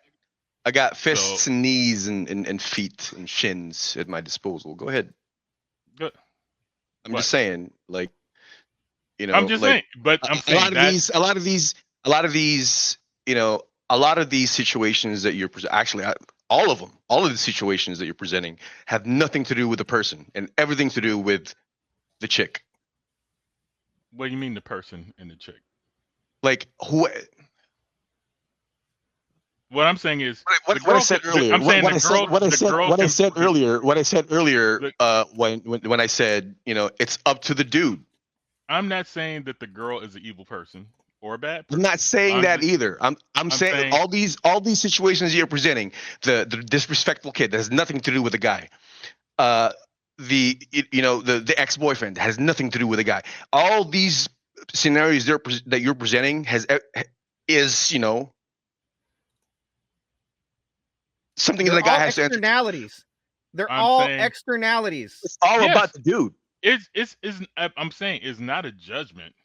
I got fists So- and knees and feet and shins at my disposal. Go ahead. Good. I'm What? just saying, like, you know, I'm just like saying, but I'm a saying lot of that these, a lot of these, you know, a lot of these situations that you're actually all of them, all of the situations that you're presenting have nothing to do with the person and everything to do with the chick. what do you mean the person and the chick? Like who? What I'm saying is What I said earlier. I'm saying What I said earlier. When I said, you know, it's up to the dude. I'm not saying that the girl is an evil person or a bad person. I'm not saying that either. I'm saying all these situations you're presenting, the disrespectful kid that has nothing to do with the guy. The ex-boyfriend has nothing to do with the guy. All these scenarios that you're presenting is, you know, something that the guy has to answer. Externalities. They're I'm all saying- externalities. It's all about the dude. I'm saying it's not a judgment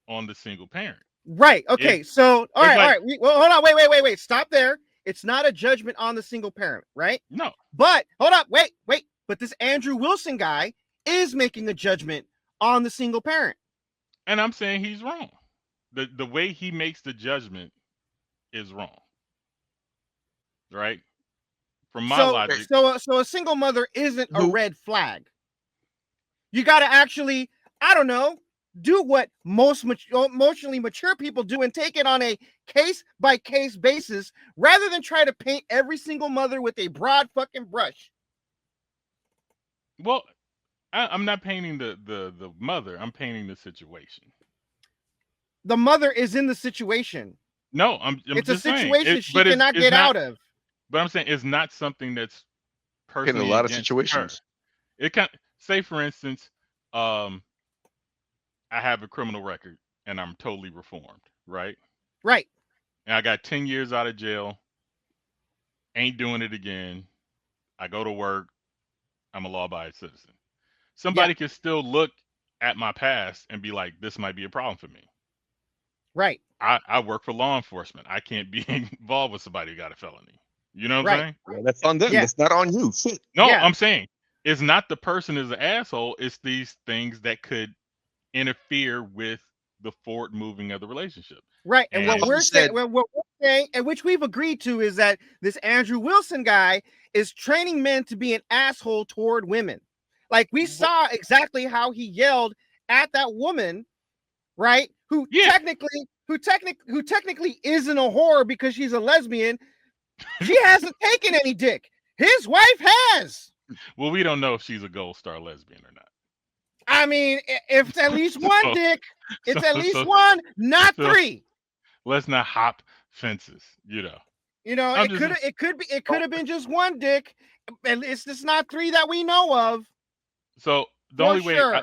on the single parent. Right. Okay. So, all it's right. like- Well, hold on. Wait. Stop there. It's not a judgment on the single parent, right? No. But hold up. Wait. But this Andrew Wilson guy is making a judgment on the single parent. And I'm saying he's wrong. The way he makes the judgment is wrong. Right? From my logic. So a single mother isn't a red flag. You got to actually, I don't know, do what most emotionally mature people do and take it on a case-by-case basis rather than try to paint every single mother with a broad fucking brush. Well, I'm not painting the mother. I'm painting the situation. The mother is in the situation. No, I'm it's just a situation saying, she cannot get out of. But I'm saying it's not something that's personally in a lot of against situations. her. It can say, for instance, I have a criminal record and I'm totally reformed, right? Right. And I got 10 years out of jail. Ain't doing it again. I go to work. I'm a law-abiding citizen. Somebody can still look at my past and be like, this might be a problem for me. Right. I work for law enforcement. I can't be involved with somebody who got a felony. You know what I'm saying? Well, that's on them. Yeah. That's not on you. Shit. No, I'm saying it's not the person is an asshole. It's these things that could interfere with the forward moving of the relationship. Right. And what we're saying, and which we've agreed to, is that this Andrew Wilson guy is training men to be an asshole toward women. Like we saw exactly how he yelled at that woman, right? Who technically isn't a whore because she's a lesbian. She hasn't taken any dick. His wife has. Well, we don't know if she's a gold star lesbian or not. I mean, if it's at least one dick, it's at least one, not three. Let's not hop fences, you know. You know, it could have been just one dick, and it's just not three that we know of. So the only way,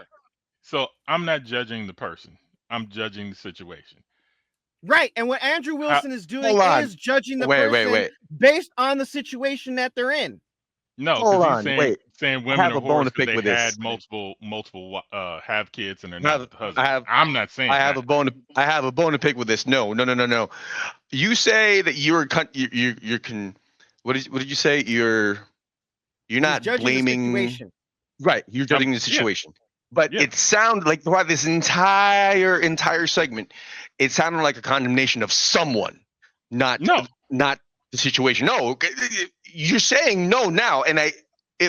so I'm not judging the person. I'm judging the situation. Right, and what Andrew Wilson is doing is judging the person based on the situation that they're in. No, because he's saying women are whores because they had multiple have kids and they're not with the husband. I'm not saying I have a bone to pick with this. No. You say that what did you say? You're not blaming. Right, you're judging the situation. But it sounded like throughout this entire segment, it sounded like a condemnation of someone, not the situation. No, you're saying no now, and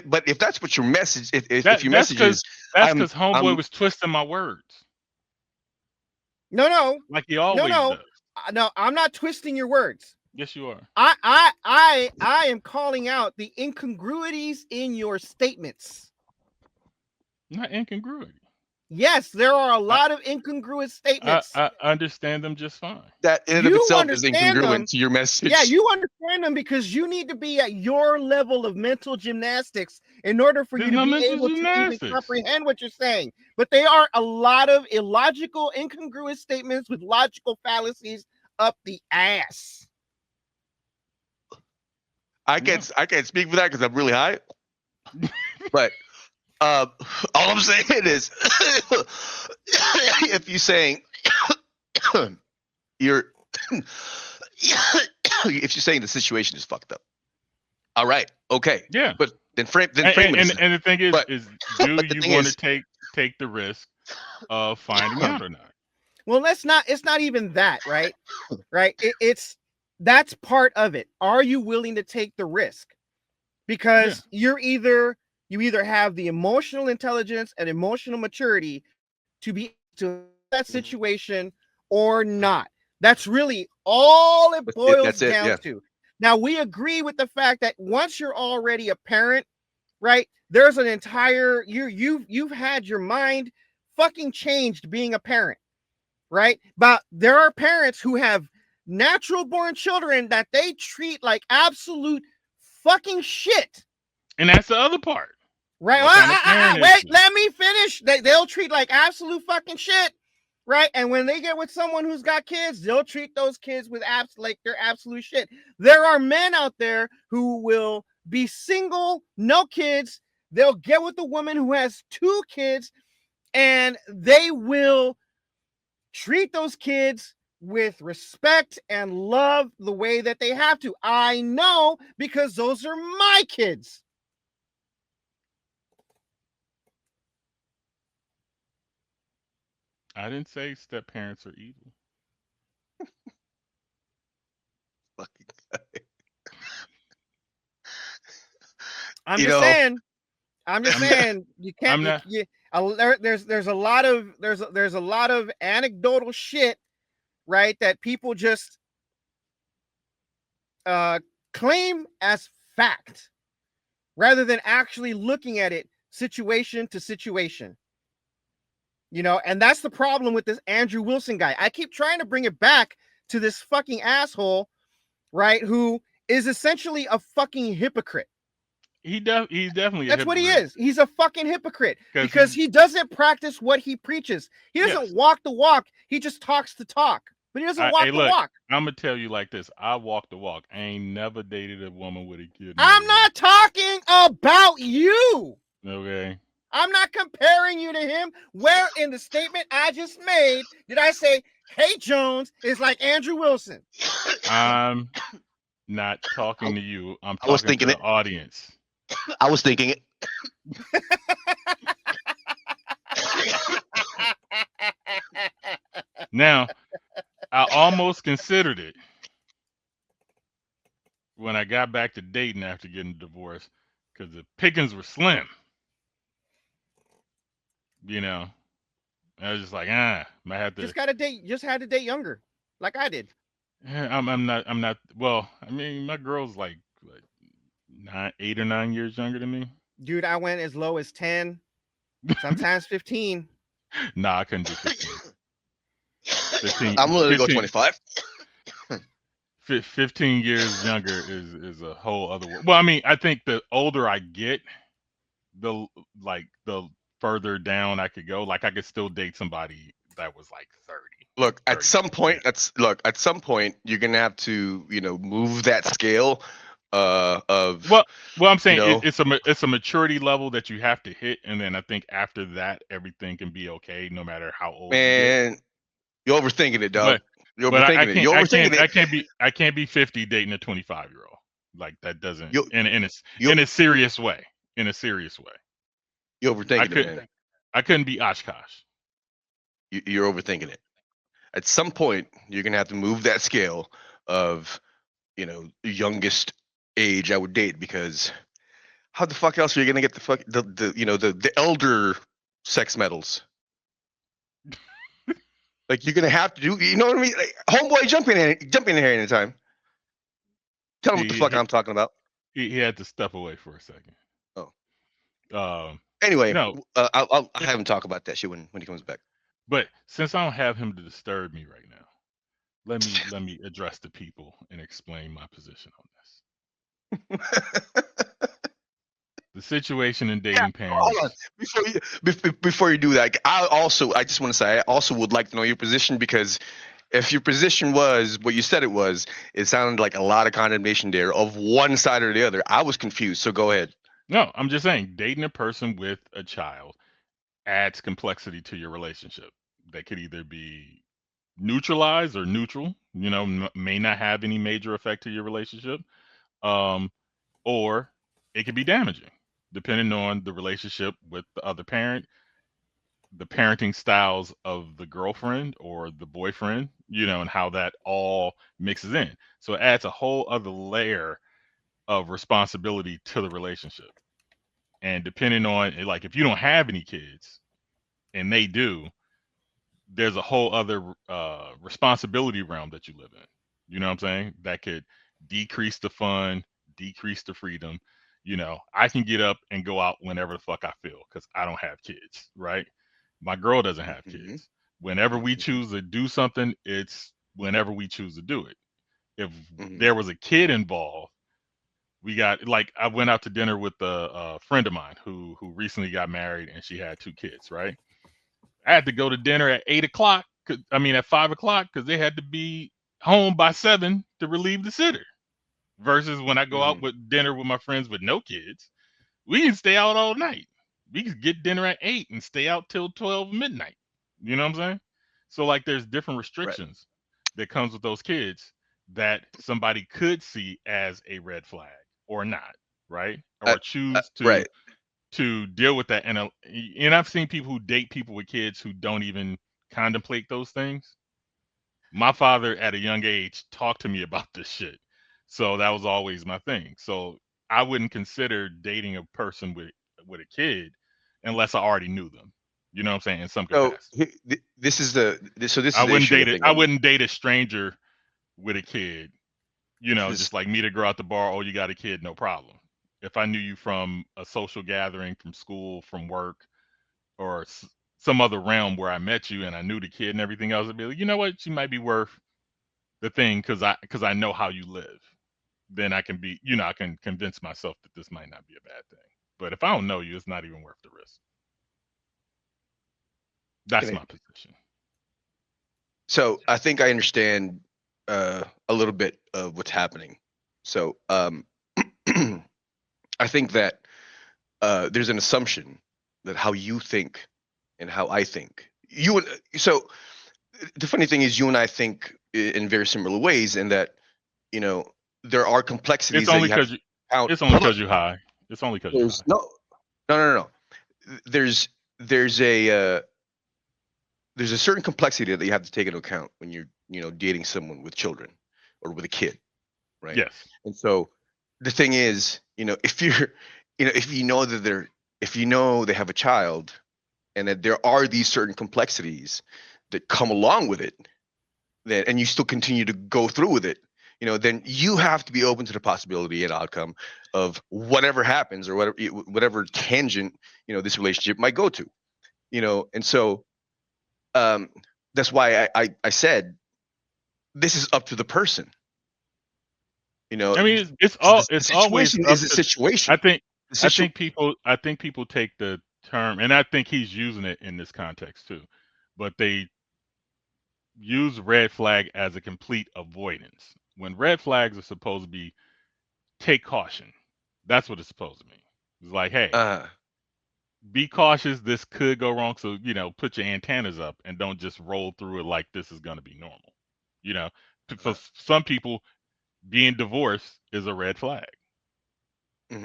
but if that's what your message, if your message is, that's because Homeboy was twisting my words. No, like he always does. No, I'm not twisting your words. Yes, you are. I am calling out the incongruities in your statements. Not incongruity. Yes, there are a lot of incongruous statements. I understand them just fine. That in and of itself is incongruent to your message. Yeah, you understand them because you need to be at your level of mental gymnastics in order for you to be able to even comprehend what you're saying. But they are a lot of illogical, incongruous statements with logical fallacies up the ass. I can't speak for that because I'm really high. But all I'm saying is, if you're saying you're if you're saying the situation is fucked up, all right, okay, Yeah. but then frame it. And the thing is, but, do but the you thing want is, to take the risk of finding out or not? Well, it's not even that, right? Right. That's part of it. Are you willing to take the risk? Because you either have the emotional intelligence and emotional maturity to be to that situation or not. That's really all it boils down to. Now, we agree with the fact that once you're already a parent, right? There's an entire you've had your mind fucking changed being a parent, right? But there are parents who have natural born children that they treat like absolute fucking shit. And that's the other part. Right? Wait, let me finish. They'll treat like absolute fucking shit. Right. And when they get with someone who's got kids, they'll treat those kids with like they're absolute shit. There are men out there who will be single, no kids. They'll get with a woman who has 2 kids, and they will treat those kids with respect and love the way that they have to. I know, because those are my kids. I didn't say step parents are evil. Fucking I'm just saying you can't. There's a lot of anecdotal shit, right? That people just claim as fact, rather than actually looking at it situation to situation. You know, and that's the problem with this Andrew Wilson guy. I keep trying to bring it back to this fucking asshole, right? Who is essentially a fucking hypocrite. He's definitely that's what he is. He's a fucking hypocrite because he doesn't practice what he preaches. He doesn't walk the walk. He just talks the talk, but he doesn't walk the walk. I'm gonna tell you like this. I walk the walk. I ain't never dated a woman with a kid. I'm not talking about you. Okay. I'm not comparing you to him. Where in the statement I just made did I say, hey, Jones is like Andrew Wilson? I'm not talking to you. I'm talking to the audience. I was thinking it. Now, I almost considered it when I got back to dating after getting divorced, because the pickings were slim. You know, I was just like, might have to. Just had to date younger, like I did. Yeah, I'm not. Well, I mean, my girl's like 8 or 9 years younger than me. Dude, I went as low as 10, sometimes 15. Nah, I couldn't do 15. 15 I'm willing to go 25. 15 years younger is a whole other world. Well, I mean, I think the older I get, the further down I could go. Like I could still date somebody that was like 30. Look, at some point, you're gonna have to, move that scale of. Well, I'm saying it's a maturity level that you have to hit, and then I think after that, everything can be okay, no matter how old. Man, you're overthinking it, dog. You're overthinking it. You're overthinking it. I can't be 50 dating a 25-year-old. Like that doesn't in a serious way. In a serious way. You're overthinking it, man. I couldn't be Oshkosh. You're overthinking it. At some point, you're gonna have to move that scale of, the youngest age I would date, because how the fuck else are you gonna get the elder sex medals? Like you're gonna have to do, you know what I mean? Like, homeboy, jump in here anytime. Tell him what the fuck I'm talking about. He had to step away for a second. Oh. Anyway, I'll have him talk about that shit when he comes back. But since I don't have him to disturb me right now, let me address the people and explain my position on this. The situation in dating parents. Hold on. Before you do that, I just want to say I also would like to know your position, because if your position was what you said it was, it sounded like a lot of condemnation there of one side or the other. I was confused, so go ahead. No, I'm just saying dating a person with a child adds complexity to your relationship. That could either be neutralize or neutral, may not have any major effect to your relationship, or it could be damaging, depending on the relationship with the other parent, the parenting styles of the girlfriend or the boyfriend, and how that all mixes in. So it adds a whole other layer of responsibility to the relationship. And depending on, like, if you don't have any kids and they do, there's a whole other responsibility realm that you live in. You know what I'm saying? That could decrease the fun, decrease the freedom. I can get up and go out whenever the fuck I feel because I don't have kids, right? My girl doesn't have kids. Whenever we choose to do something, it's whenever we choose to do it. If there was a kid involved, I went out to dinner with a friend of mine who recently got married and she had 2 kids, right? I had to go to dinner at 8 o'clock. At 5 o'clock, because they had to be home by 7 to relieve the sitter. Versus when I go out with dinner with my friends with no kids, we can stay out all night. We can get dinner at 8 and stay out till 12 midnight. You know what I'm saying? So like, there's different restrictions that comes with those kids that somebody could see as a red flag or not, right? Or choose to deal with that. And I've seen people who date people with kids who don't even contemplate those things. My father at a young age talked to me about this shit. So that was always my thing. So I wouldn't consider dating a person with a kid unless I already knew them. You know what I'm saying? In some capacity. I wouldn't date a stranger with a kid. Just like me to go out the bar. Oh, you got a kid? No problem. If I knew you from a social gathering, from school, from work, or some other realm where I met you and I knew the kid and everything else, I'd be like, you know what, she might be worth the thing because I know how you live. Then I can I can convince myself that this might not be a bad thing. But if I don't know you, it's not even worth the risk. That's my position. So I think I understand a little bit of what's happening. So I think that there's an assumption that how you think and how I think. So the funny thing is, you and I think in very similar ways, in that there are complexities. It's only because you. It's only because you're high. It's only because you're high. No. There's a certain complexity that you have to take into account when you're dating someone with children or with a kid, right? Yes. And so the thing is, if you know they have a child, and that there are these certain complexities that come along with it, and you still continue to go through with it, then you have to be open to the possibility and outcome of whatever happens, or whatever tangent this relationship might go to, and so that's why I said this is up to the person. It's always is a situation. I think people take the term, and I think he's using it in this context too, but they use red flag as a complete avoidance when red flags are supposed to be take caution. That's what it's supposed to mean. It's like, hey, be cautious. This could go wrong. So, put your antennas up and don't just roll through it like this is going to be normal. For some people, being divorced is a red flag.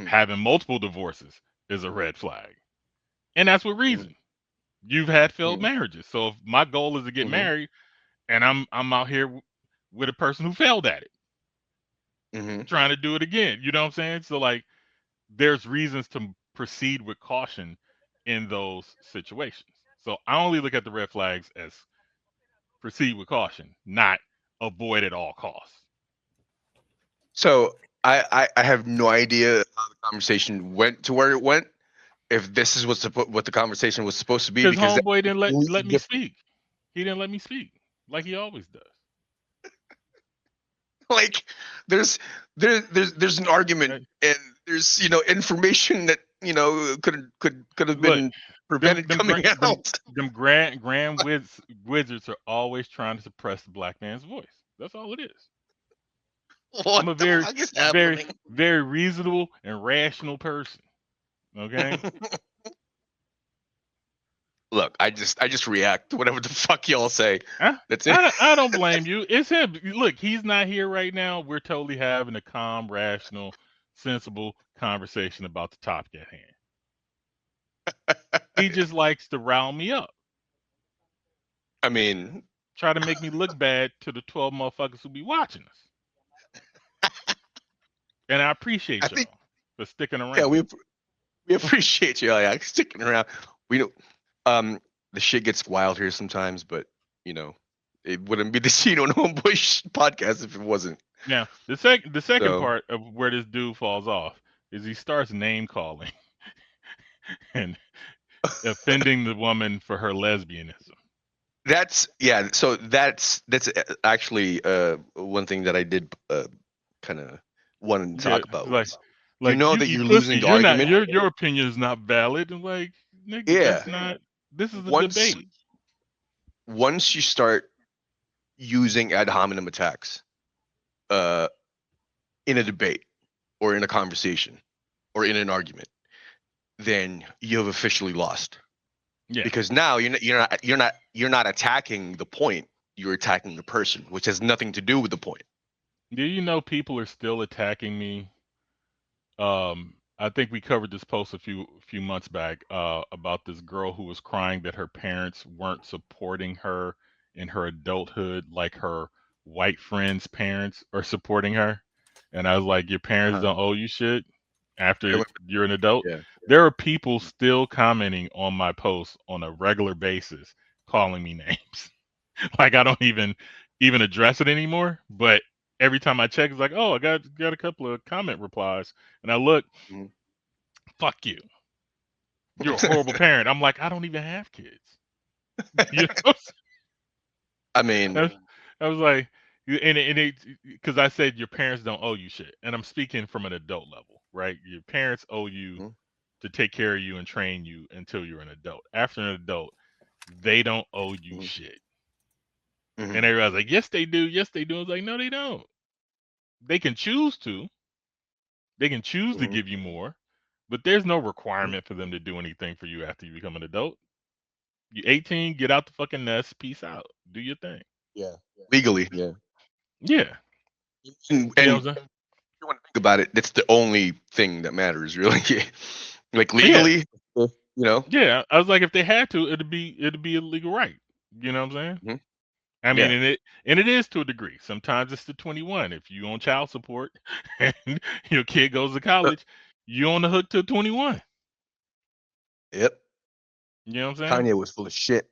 Having multiple divorces is a red flag. And that's with reason. You've had failed marriages. So if my goal is to get married and I'm out here with a person who failed at it, trying to do it again, you know what I'm saying? So like, there's reasons to proceed with caution in those situations. So I only look at the red flags as proceed with caution, not avoid at all costs. So I have no idea how the conversation went to where it went. If this is what the conversation was supposed to be, because Homeboy didn't let me speak. He didn't let me speak like he always does. Like there's an argument, and there's information that could have been prevented coming out. Them grand wizards are always trying to suppress the black man's voice. That's all it is. I'm a very reasonable and rational person. Okay. Look, I just react to whatever the fuck y'all say. That's it. I don't blame you. It's him. Look, he's not here right now. We're totally having a calm, rational, sensible conversation about the topic at hand. He just likes to rile me up. I mean, Try to make me look bad to the 12 motherfuckers who be watching us. And I appreciate y'all for sticking around. Yeah, we appreciate you all sticking around. We don't. The shit gets wild here sometimes, but you know, it wouldn't be the Chino and Homeboy podcast if it wasn't. Now, the second part of where this dude falls off is he starts name calling and offending the woman for her lesbianism. So that's actually one thing that I did kind of want to talk about. Like you know that you're losing the argument. Your opinion is not valid, and like, nigga, that's not. This is a debate. Once you start using ad hominem attacks, in a debate, or in a conversation, or in an argument, then you have officially lost. Yeah. Because now you're not attacking the point. You're attacking the person, which has nothing to do with the point. Do you know people are still attacking me? I think we covered this post a few months back about this girl who was crying that her parents weren't supporting her in her adulthood like her white friends' parents are supporting her. And I was like, your parents don't owe you shit after you're an adult. Yeah. There are people still commenting on my posts on a regular basis, calling me names. Like I don't even address it anymore. But every time I check, it's like, oh, I got a couple of comment replies, and I look, fuck you. You're a horrible parent. I'm like, I don't even have kids. You know? I mean, I was like, and because I said your parents don't owe you shit, and I'm speaking from an adult level, right? Your parents owe you to take care of you and train you until you're an adult. After an adult, they don't owe you shit. And everybody's like, yes, they do. Yes, they do. I was like, no, they don't. They can choose to. They can choose to give you more, but there's no requirement for them to do anything for you after you become an adult. You're 18, get out the fucking nest, peace out, do your thing. Yeah, legally. Yeah. Yeah. And you want to think about it, that's the only thing that matters, really. Like legally, you know. Yeah, I was like, if they had to, it'd be a legal right. You know what I'm saying? I mean, and it is to a degree. Sometimes it's to 21. If you on child support and your kid goes to college, you on the hook till 21. Yep. You know what I'm saying? Kanye was full of shit.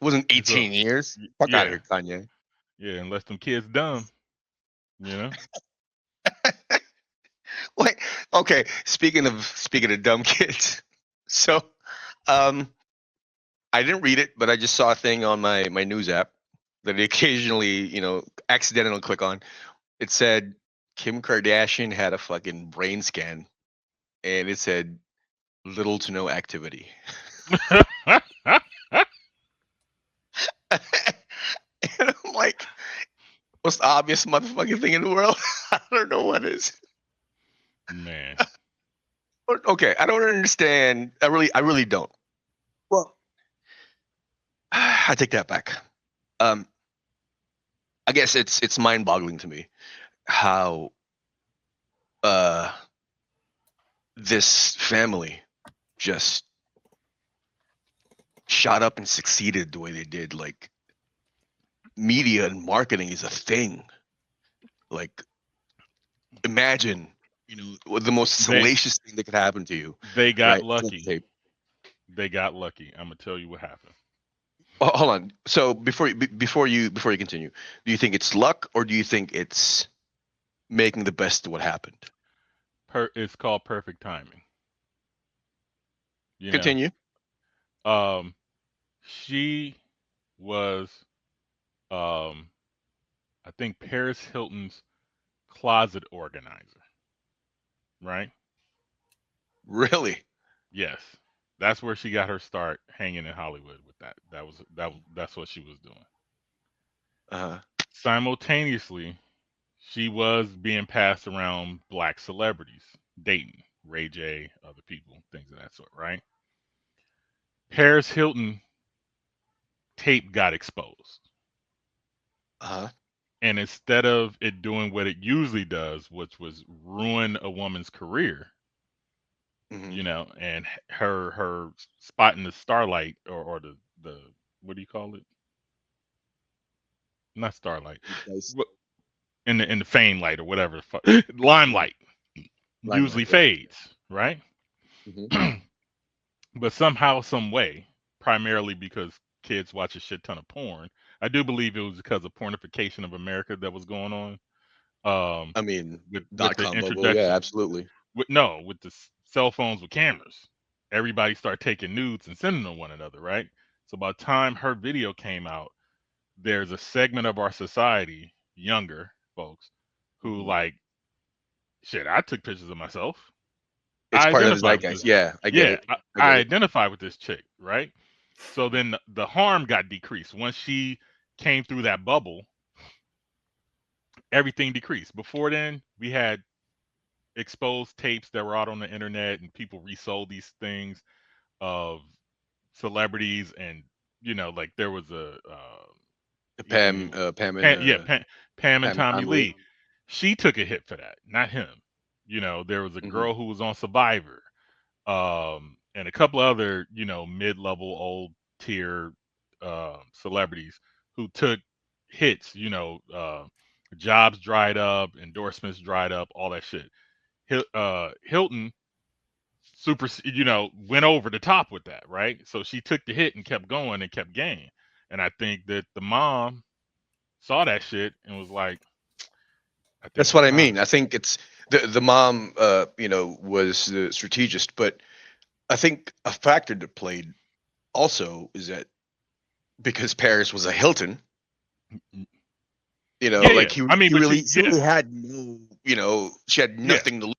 It wasn't 18 years. Fuck out of here, Kanye. Yeah, unless them kids dumb. You know. Wait. Okay. Speaking of dumb kids, so I didn't read it, but I just saw a thing on my news app that I occasionally, accidentally click on. It said Kim Kardashian had a fucking brain scan, and it said little to no activity. And I'm like, what's the obvious motherfucking thing in the world? I don't know what is. Man. Okay, I don't understand. I really don't. Well, I take that back. I guess it's mind-boggling to me how this family just shot up and succeeded the way they did. Like, media and marketing is a thing. Like, imagine, the most salacious thing that could happen to you. They got lucky. They got lucky. I'm gonna tell you what happened. Oh, hold on. So before you continue, do you think it's luck or do you think it's making the best of what happened? It's called perfect timing. Continue. She was, I think Paris Hilton's closet organizer, right? Really? Yes. That's where she got her start hanging in Hollywood with that. That's what she was doing. Simultaneously, she was being passed around black celebrities, dating Ray J, other people, things of that sort, right? Paris Hilton tape got exposed. And instead of it doing what it usually does, which was ruin a woman's career, you know, and her spot in the starlight or the what do you call it? Not starlight. In the fame light or whatever, limelight usually fades, right? But somehow, some way, primarily because kids watch a shit ton of porn. I do believe it was because of pornification of America that was going on. I mean, with the introduction, bubble, yeah, absolutely. with the cell phones with cameras, everybody started taking nudes and sending them to one another, right? So by the time her video came out, there's a segment of our society, younger folks, who like, shit, I took pictures of myself. It's I part of the identify with zeitgeist. this. Yeah, I get it. I identify with this chick, right? So then the harm got decreased. Once she came through that bubble, everything decreased. Before then, we had exposed tapes that were out on the internet and people resold these things of celebrities, and you know, like there was a Pam and Tommy Lee. She took a hit for that, not him. You know, there was a girl who was on Survivor, and a couple other, you know, mid-level old tier celebrities who took hits, you know, jobs dried up, endorsements dried up, all that shit. Hilton you know, went over the top with that, right? So she took the hit and kept going and kept gaining. And I think that the mom saw that shit and was like, that's what I mean. I think it's the mom, you know, was the strategist, but I think a factor that played also is that because Paris was a Hilton, you know, like he really had no, you know, she had nothing to lose,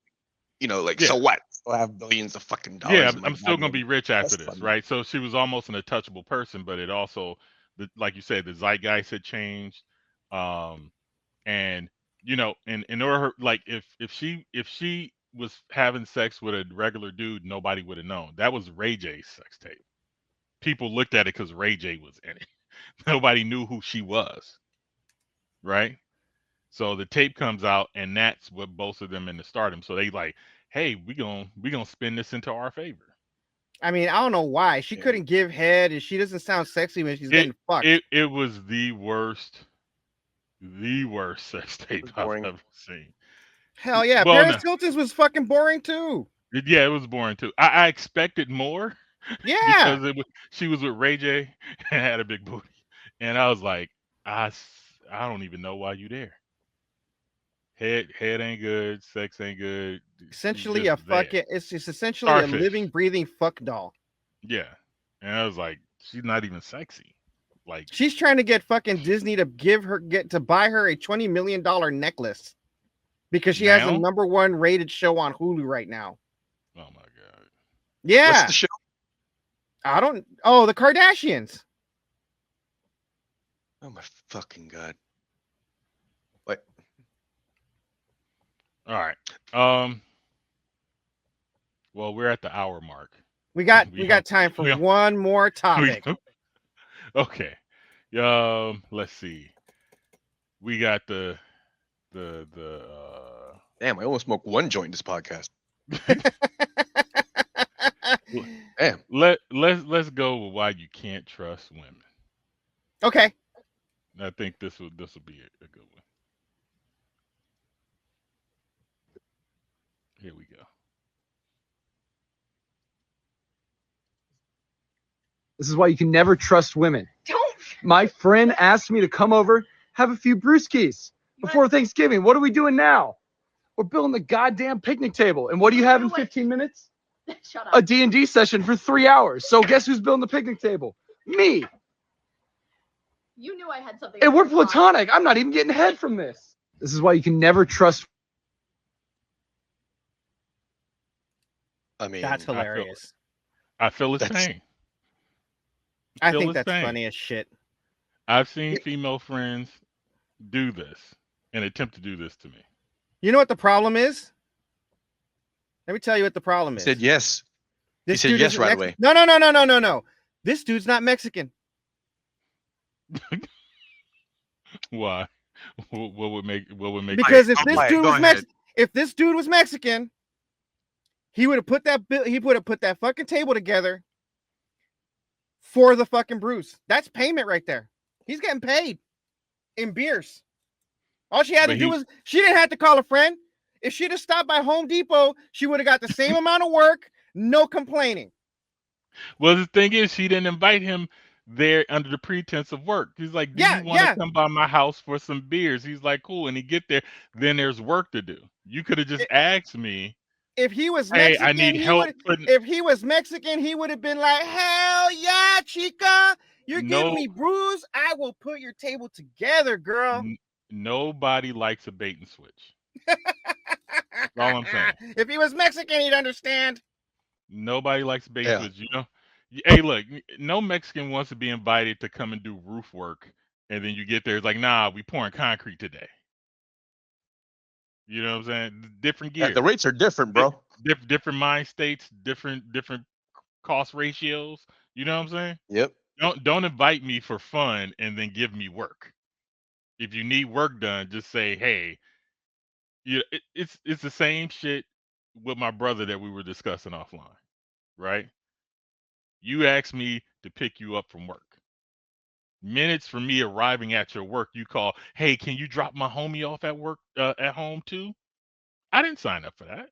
you know, like so what? I'll have billions of fucking dollars. Yeah, I'm still gonna be rich after this, right? So she was almost an untouchable person, but it also, like you said, the zeitgeist had changed, and you know, in order, like if she was having sex with a regular dude, nobody would have known. That was Ray J's sex tape. People looked at it because Ray J was in it. Nobody knew who she was, right? So the tape comes out, and that's what bolstered them into stardom. So they like, hey, we gonna spin this into our favor. I mean, I don't know why she couldn't give head, and she doesn't sound sexy when she's getting fucked. It was the worst sex tape I've ever seen. Hell yeah, Paris Hilton's was fucking boring too. Yeah, it was boring too. I expected more. Yeah, because she was with Ray J and had a big booty, and I was like, I don't even know why you there. Head ain't good, sex ain't good. Essentially it's just essentially a living, breathing fuck doll. Yeah, and I was like, she's not even sexy. Like she's trying to get fucking Disney to buy her a $20 million necklace because she has the #1 rated show on Hulu right now. Oh my god! Yeah, what's the show? The Kardashians. Oh my fucking god! What? All right. Well, we're at the hour mark. We got time for one more topic. Okay. Let's see. We got the Damn, I almost smoked one joint in this podcast. Damn. Let's go with why you can't trust women. Okay. I think this will be a good one. Here we go. This is why you can never trust women. Don't. My friend asked me to come over, have a few brewskis before Thanksgiving. What are we doing now? We're building the goddamn picnic table. And what do you have in 15 minutes? Shut up. A D&D session for 3 hours. So guess who's building the picnic table? Me. You knew I had something. And we're platonic. I'm not even getting head from this. This is why you can never trust. I mean, that's hilarious. I feel his pain. I think that's funny as shit. I've seen female friends do this and attempt to do this to me. You know what the problem is? Let me tell you what the problem is. He said yes. He said yes right away. No. This dude's not Mexican. Why? What would make Because it if this dude was Mexican, he would have put that fucking table together for the fucking Bruce. That's payment right there. He's getting paid in beers. All she had to do was she didn't have to call a friend. If she'd have stopped by Home Depot, she would have got the same amount of work, no complaining. Well, the thing is, she didn't invite him there under the pretense of work. He's like, do you want to come by my house for some beers? He's like, cool. And he get there, then there's work to do. You could have just asked me. If he was Mexican, I need help. If he was Mexican, he would have been like, hell yeah, chica. You're giving me brews. I will put your table together, girl. Nobody likes a bait and switch. That's all I'm saying. If he was Mexican, he'd understand. Nobody likes bait and switch, you know? Hey, look, no Mexican wants to be invited to come and do roof work, and then you get there, it's like, nah, we pouring concrete today. You know what I'm saying? Different gear. Yeah, the rates are different, bro. Different mind states, different cost ratios. You know what I'm saying? Yep. Don't invite me for fun and then give me work. If you need work done, just say, hey, it's the same shit with my brother that we were discussing offline, right? You asked me to pick you up from work. Minutes from me arriving at your work, you call, hey, can you drop my homie off at work, at home too? I didn't sign up for that.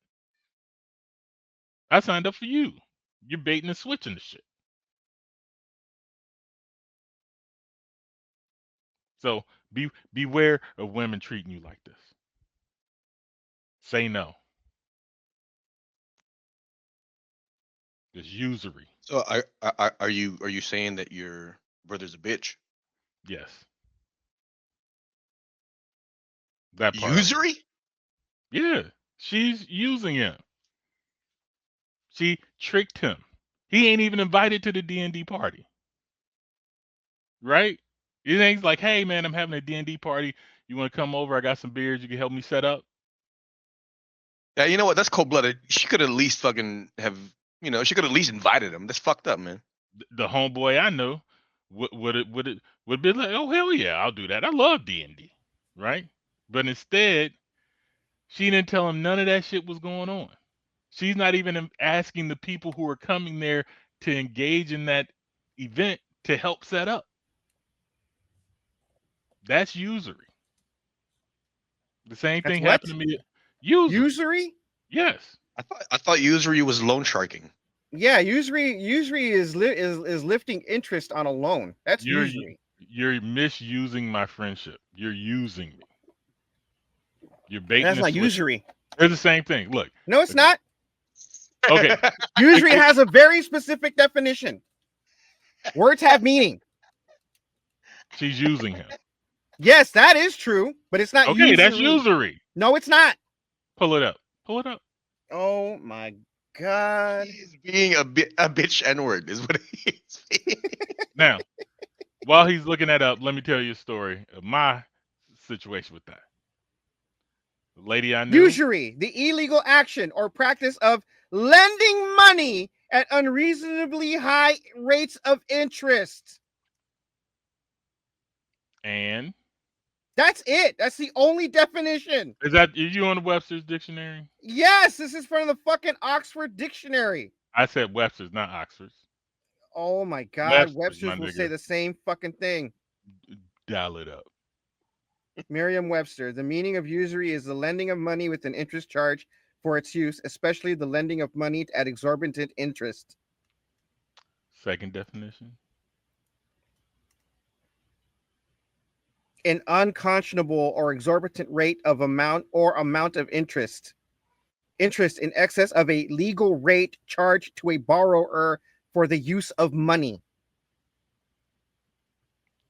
I signed up for you. You're baiting and switching the shit. So beware of women treating you like this. Say no. It's usury. So are you saying that your brother's a bitch? Yes. That part. Usury? Yeah. She's using him. She tricked him. He ain't even invited to the D&D party. Right? It ain't like, hey man, I'm having a D&D party. You want to come over? I got some beers. You can help me set up. Yeah, you know what? That's cold-blooded. She could at least fucking have, she could at least invited him. That's fucked up, man. The homeboy I know would be like, oh hell yeah, I'll do that. I love D&D, right? But instead, she didn't tell him none of that shit was going on. She's not even asking the people who are coming there to engage in that event to help set up. That's usury. The same thing happened to me. Usury? Yes. I thought usury was loan sharking. Yeah, usury is lifting interest on a loan. That's usury. You're misusing my friendship. You're using me. You're baiting. That's not usury. It's the same thing. Look. No, it's not. Okay. Usury has a very specific definition. Words have meaning. She's using him. Yes, that is true, but it's not usury. Okay, that's usury. No, it's not. Pull it up. Pull it up. Oh my God. He's being a bitch N-word is what he is. Now, while he's looking that up, let me tell you a story of my situation with that. The lady I knew. Usury, the illegal action or practice of lending money at unreasonably high rates of interest. And? That's it. That's the only definition. Are you on the Webster's dictionary? Yes, this is from the fucking Oxford Dictionary. I said Webster's, not Oxford's. Oh my God, Webster's will say the same fucking thing. Dial it up. Merriam-Webster, the meaning of usury is the lending of money with an interest charge for its use, especially the lending of money at exorbitant interest. Second definition. An unconscionable or exorbitant rate of amount of interest. Interest in excess of a legal rate charged to a borrower for the use of money.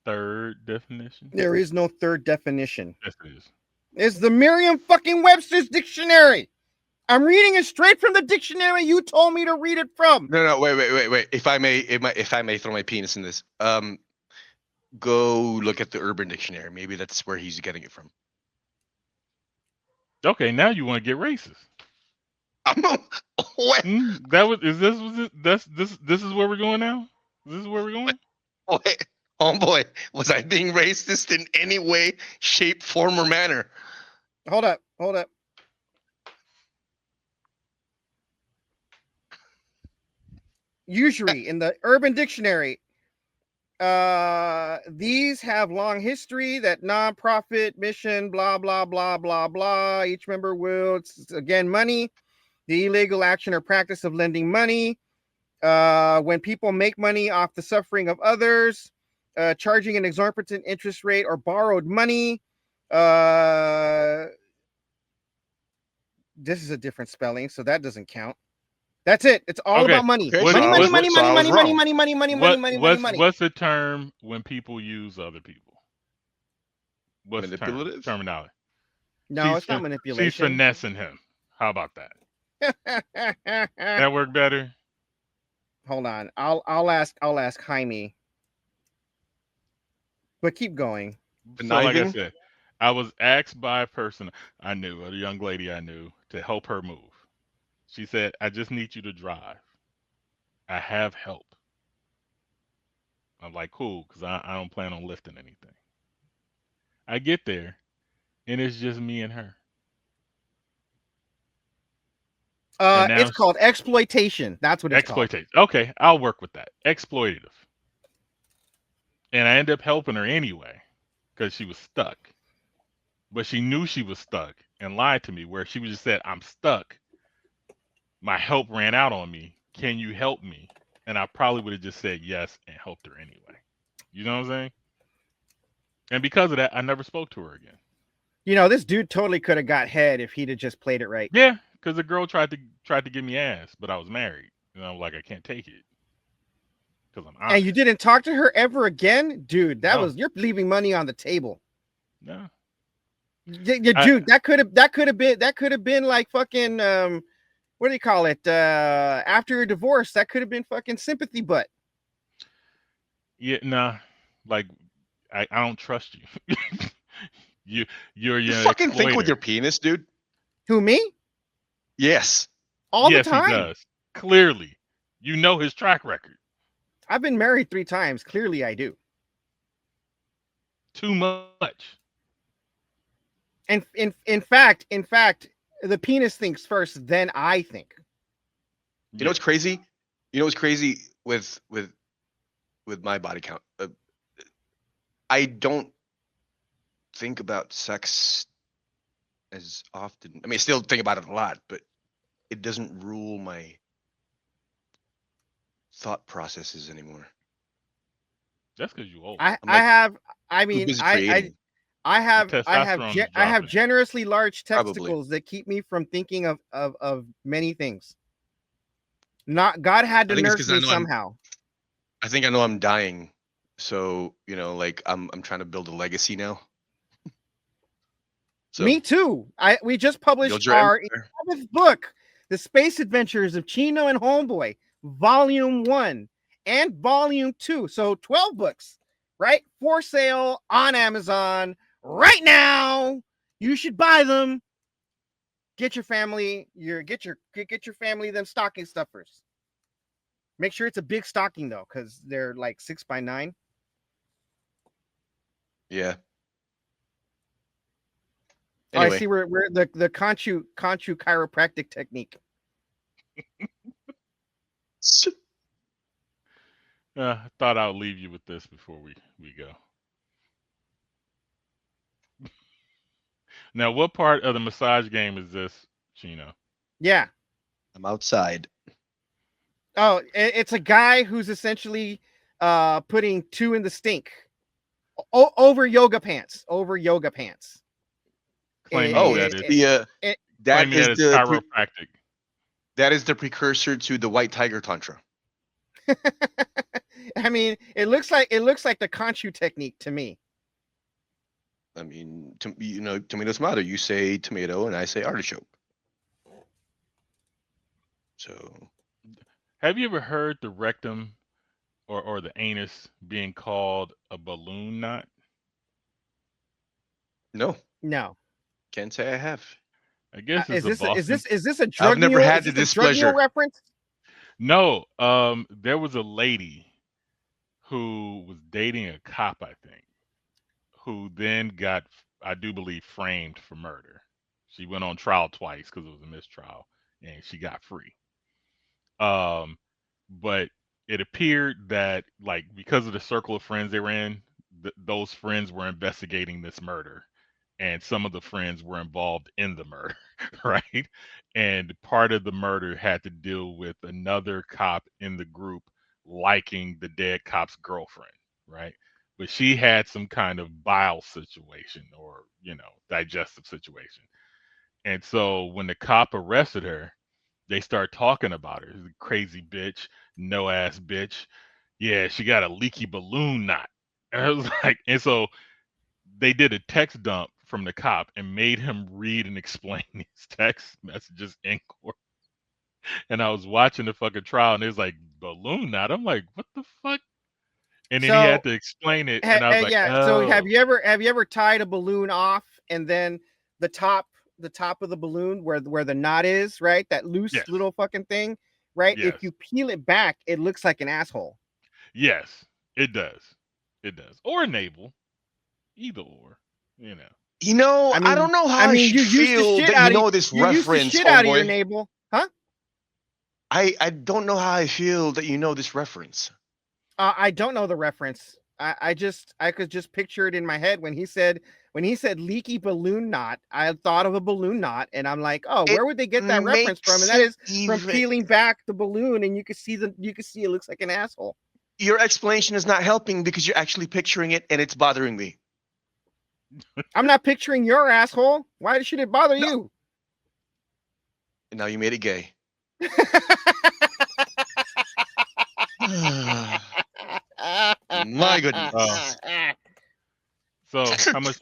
Third definition. There is no third definition. Yes, it is. It's the Merriam-Webster's dictionary. I'm reading it straight from the dictionary you told me to read it from. No, wait. If I may throw my penis in this, go look at the Urban Dictionary. Maybe that's where he's getting it from. Okay, now you want to get racist. What? This is where we're going now? This is where we're going? Wait, homeboy, was I being racist in any way, shape, form, or manner? Hold up. Usury in the Urban Dictionary. These have long history, that nonprofit mission, blah, blah, blah, blah, blah. Each member will, it's, again, money, the illegal action or practice of lending money. When people make money off the suffering of others, charging an exorbitant interest rate or borrowed money. This is a different spelling, so that doesn't count. That's it. It's all about money. Okay, What- Money, so I money, was- money, so I money, was money, money, wrong. money, money, money, money, money, money, money. What's the term when people use other people? What's the Manipulative? terminology? No, it's not She's manipulation. finessing him. How about that? That work better? Hold on. I'll ask Jaime. But keep going. So like I Conniving? said, I was asked by a person I knew, a young lady I knew, to help her move. She said, I just need you to drive. I have help. I'm like, cool, because I don't plan on lifting anything. I get there, and it's just me and her. And now It's called exploitation. That's what it's called. exploitation. Okay, I'll work with that. Exploitative. And I ended up helping her anyway, because she was stuck. But she knew she was stuck and lied to me, where she just said, I'm stuck. My help ran out on me. Can you help me? And I probably would have just said yes and helped her anyway. You know what I'm saying? And because of that, I never spoke to her again. You know, this dude totally could have got head if he'd have just played it right. Yeah, because the girl tried to give me ass, but I was married, and I was like, I can't take it because I'm honest. And you didn't talk to her ever again, dude. That No. was, you're leaving money on the table. No. Dude, that could have been like fucking what do you call it? After your divorce, that could have been fucking sympathy butt. Yeah, nah. Like I don't trust you. You're You fucking think with your penis, dude? Who, me? Yes. All yes, the time. he does. Clearly, you know his track record. I've been married 3 times. Clearly, I do. Too much. And in fact, the penis thinks first, then I think. You know what's crazy? You know what's crazy with my body count? I don't think about sex as often. I mean, I still think about it a lot, but it doesn't rule my thought processes anymore. That's because you old. I have generously large testicles that keep me from thinking of many things. Not God had to nurse me somehow. I think I know I'm dying, so you know, like I'm trying to build a legacy now. So, me too. We just published our 11th book, The Space Adventures of Chino and Homeboy, Volume 1 and Volume 2. So 12 books, right? For sale on Amazon right now. You should buy them. Get your family get your family them stocking stuffers. Make sure it's a big stocking though, because they're like 6x9. Yeah. Anyway. Oh, I see we're the conchu chiropractic technique. I thought I'll leave you with this before we go. Now, what part of the massage game is this, Chino? Yeah. I'm outside. Oh, it's a guy who's essentially putting 2 in the stink. Over yoga pants. Claiming that is the chiropractic. That is the precursor to the White Tiger Tantra. I mean, it looks like the conchu technique to me. I mean, tomato, tomato. You say tomato, and I say artichoke. So, have you ever heard the rectum or the anus being called a balloon knot? No. Can't say I have. I guess is this a drug? I've never had the displeasure reference. No. There was a lady who was dating a cop, I think, who then got, I do believe, framed for murder. She went on trial twice because it was a mistrial, and she got free. But it appeared that, like, because of the circle of friends they were in, those friends were investigating this murder, and some of the friends were involved in the murder, right? And part of the murder had to deal with another cop in the group liking the dead cop's girlfriend, right? But she had some kind of bile situation or, digestive situation. And so when the cop arrested her, they start talking about her. Crazy bitch, no ass bitch. Yeah, she got a leaky balloon knot. And I was like, and so they did a text dump from the cop and made him read and explain these text messages in court. And I was watching the fucking trial, and it was like, balloon knot. I'm like, what the fuck? And then he had to explain it, and I was like, yeah. oh. So have you ever tied a balloon off, and then the top of the balloon where the knot is, right? That loose little fucking thing, right? Yes. If you peel it back, it looks like an asshole. Yes, it does. It does. Or a navel. Either or, I don't know how I feel that you know this reference, shit out of your navel, huh? I don't know how I feel that you know this reference. I don't know the reference. I could just picture it in my head when he said leaky balloon knot. I thought of a balloon knot, and I'm like, oh, where would they get that reference from? And that is from peeling back the balloon, and you can see it looks like an asshole. Your explanation is not helping because you're actually picturing it, and it's bothering me. I'm not picturing your asshole. Why should it bother you? And now you made it gay. My goodness. So how much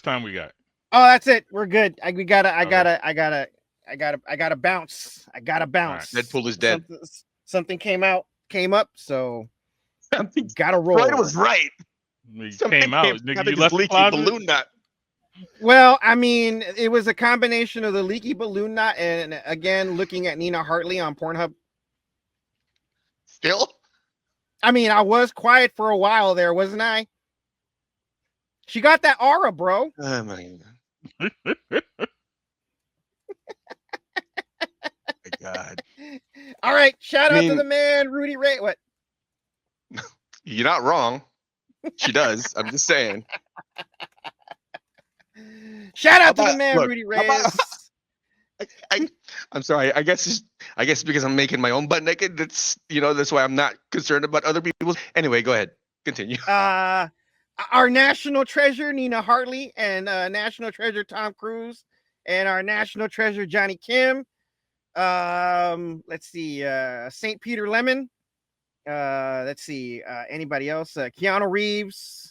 time we got? Oh, that's it. We're good. I gotta bounce. I gotta bounce. Right. Deadpool is dead. Something came up, so gotta roll. Right was right. Came out. Nigga, you left the closet? Balloon knot. Well, I mean, it was a combination of the leaky balloon knot and, again, looking at Nina Hartley on Pornhub. Still? I mean, I was quiet for a while there, wasn't I? She got that aura, bro. Oh, my God. All right. Shout out to the man, Rudy Ray. What? You're not wrong. She does. I'm just saying. Shout out to the man, Rudy Reyes. I'm sorry. I guess because I'm making my own butt naked. That's why I'm not concerned about other people's. Anyway, go ahead. Continue. Our national treasure, Nina Hartley, and national treasure, Tom Cruise, and our national treasure, Johnny Kim. Let's see. St. Peter Lemon. Let's see. Anybody else? Keanu Reeves.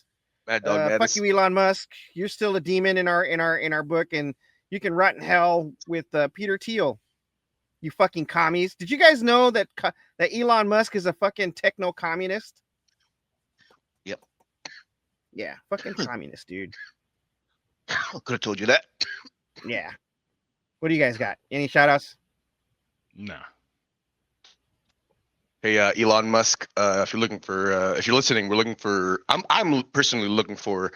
Mad Dog fuck you, Elon Musk. You're still a demon in our book, and you can rot in hell with Peter Thiel. You fucking commies! Did you guys know that Elon Musk is a fucking techno communist? Yep. Yeah, fucking communist, dude. Could have told you that. Yeah. What do you guys got? Any shout outs? Nah. Hey, Elon Musk, if you're listening, we're looking for. I'm personally looking for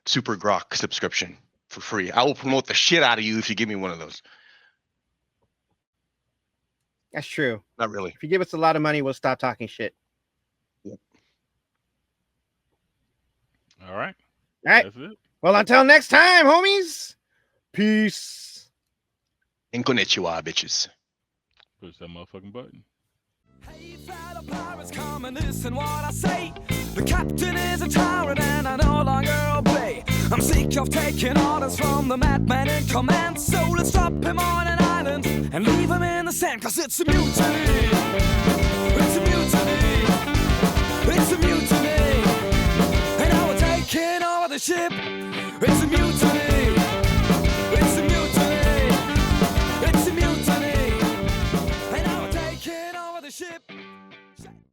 Super Grok subscription for free. I will promote the shit out of you if you give me one of those. That's true. Not really. If you give us a lot of money, we'll stop talking shit. Yep. All right. That's it. Well, until next time, homies. Peace. And konnichiwa, bitches. Push that motherfucking button. Hey, fellow pirates, come and listen what I say. The captain is a tyrant and I no longer obey. I'm sick of taking orders from the madman in command. So let's drop him on an island and leave him in the sand, 'cause it's a mutiny.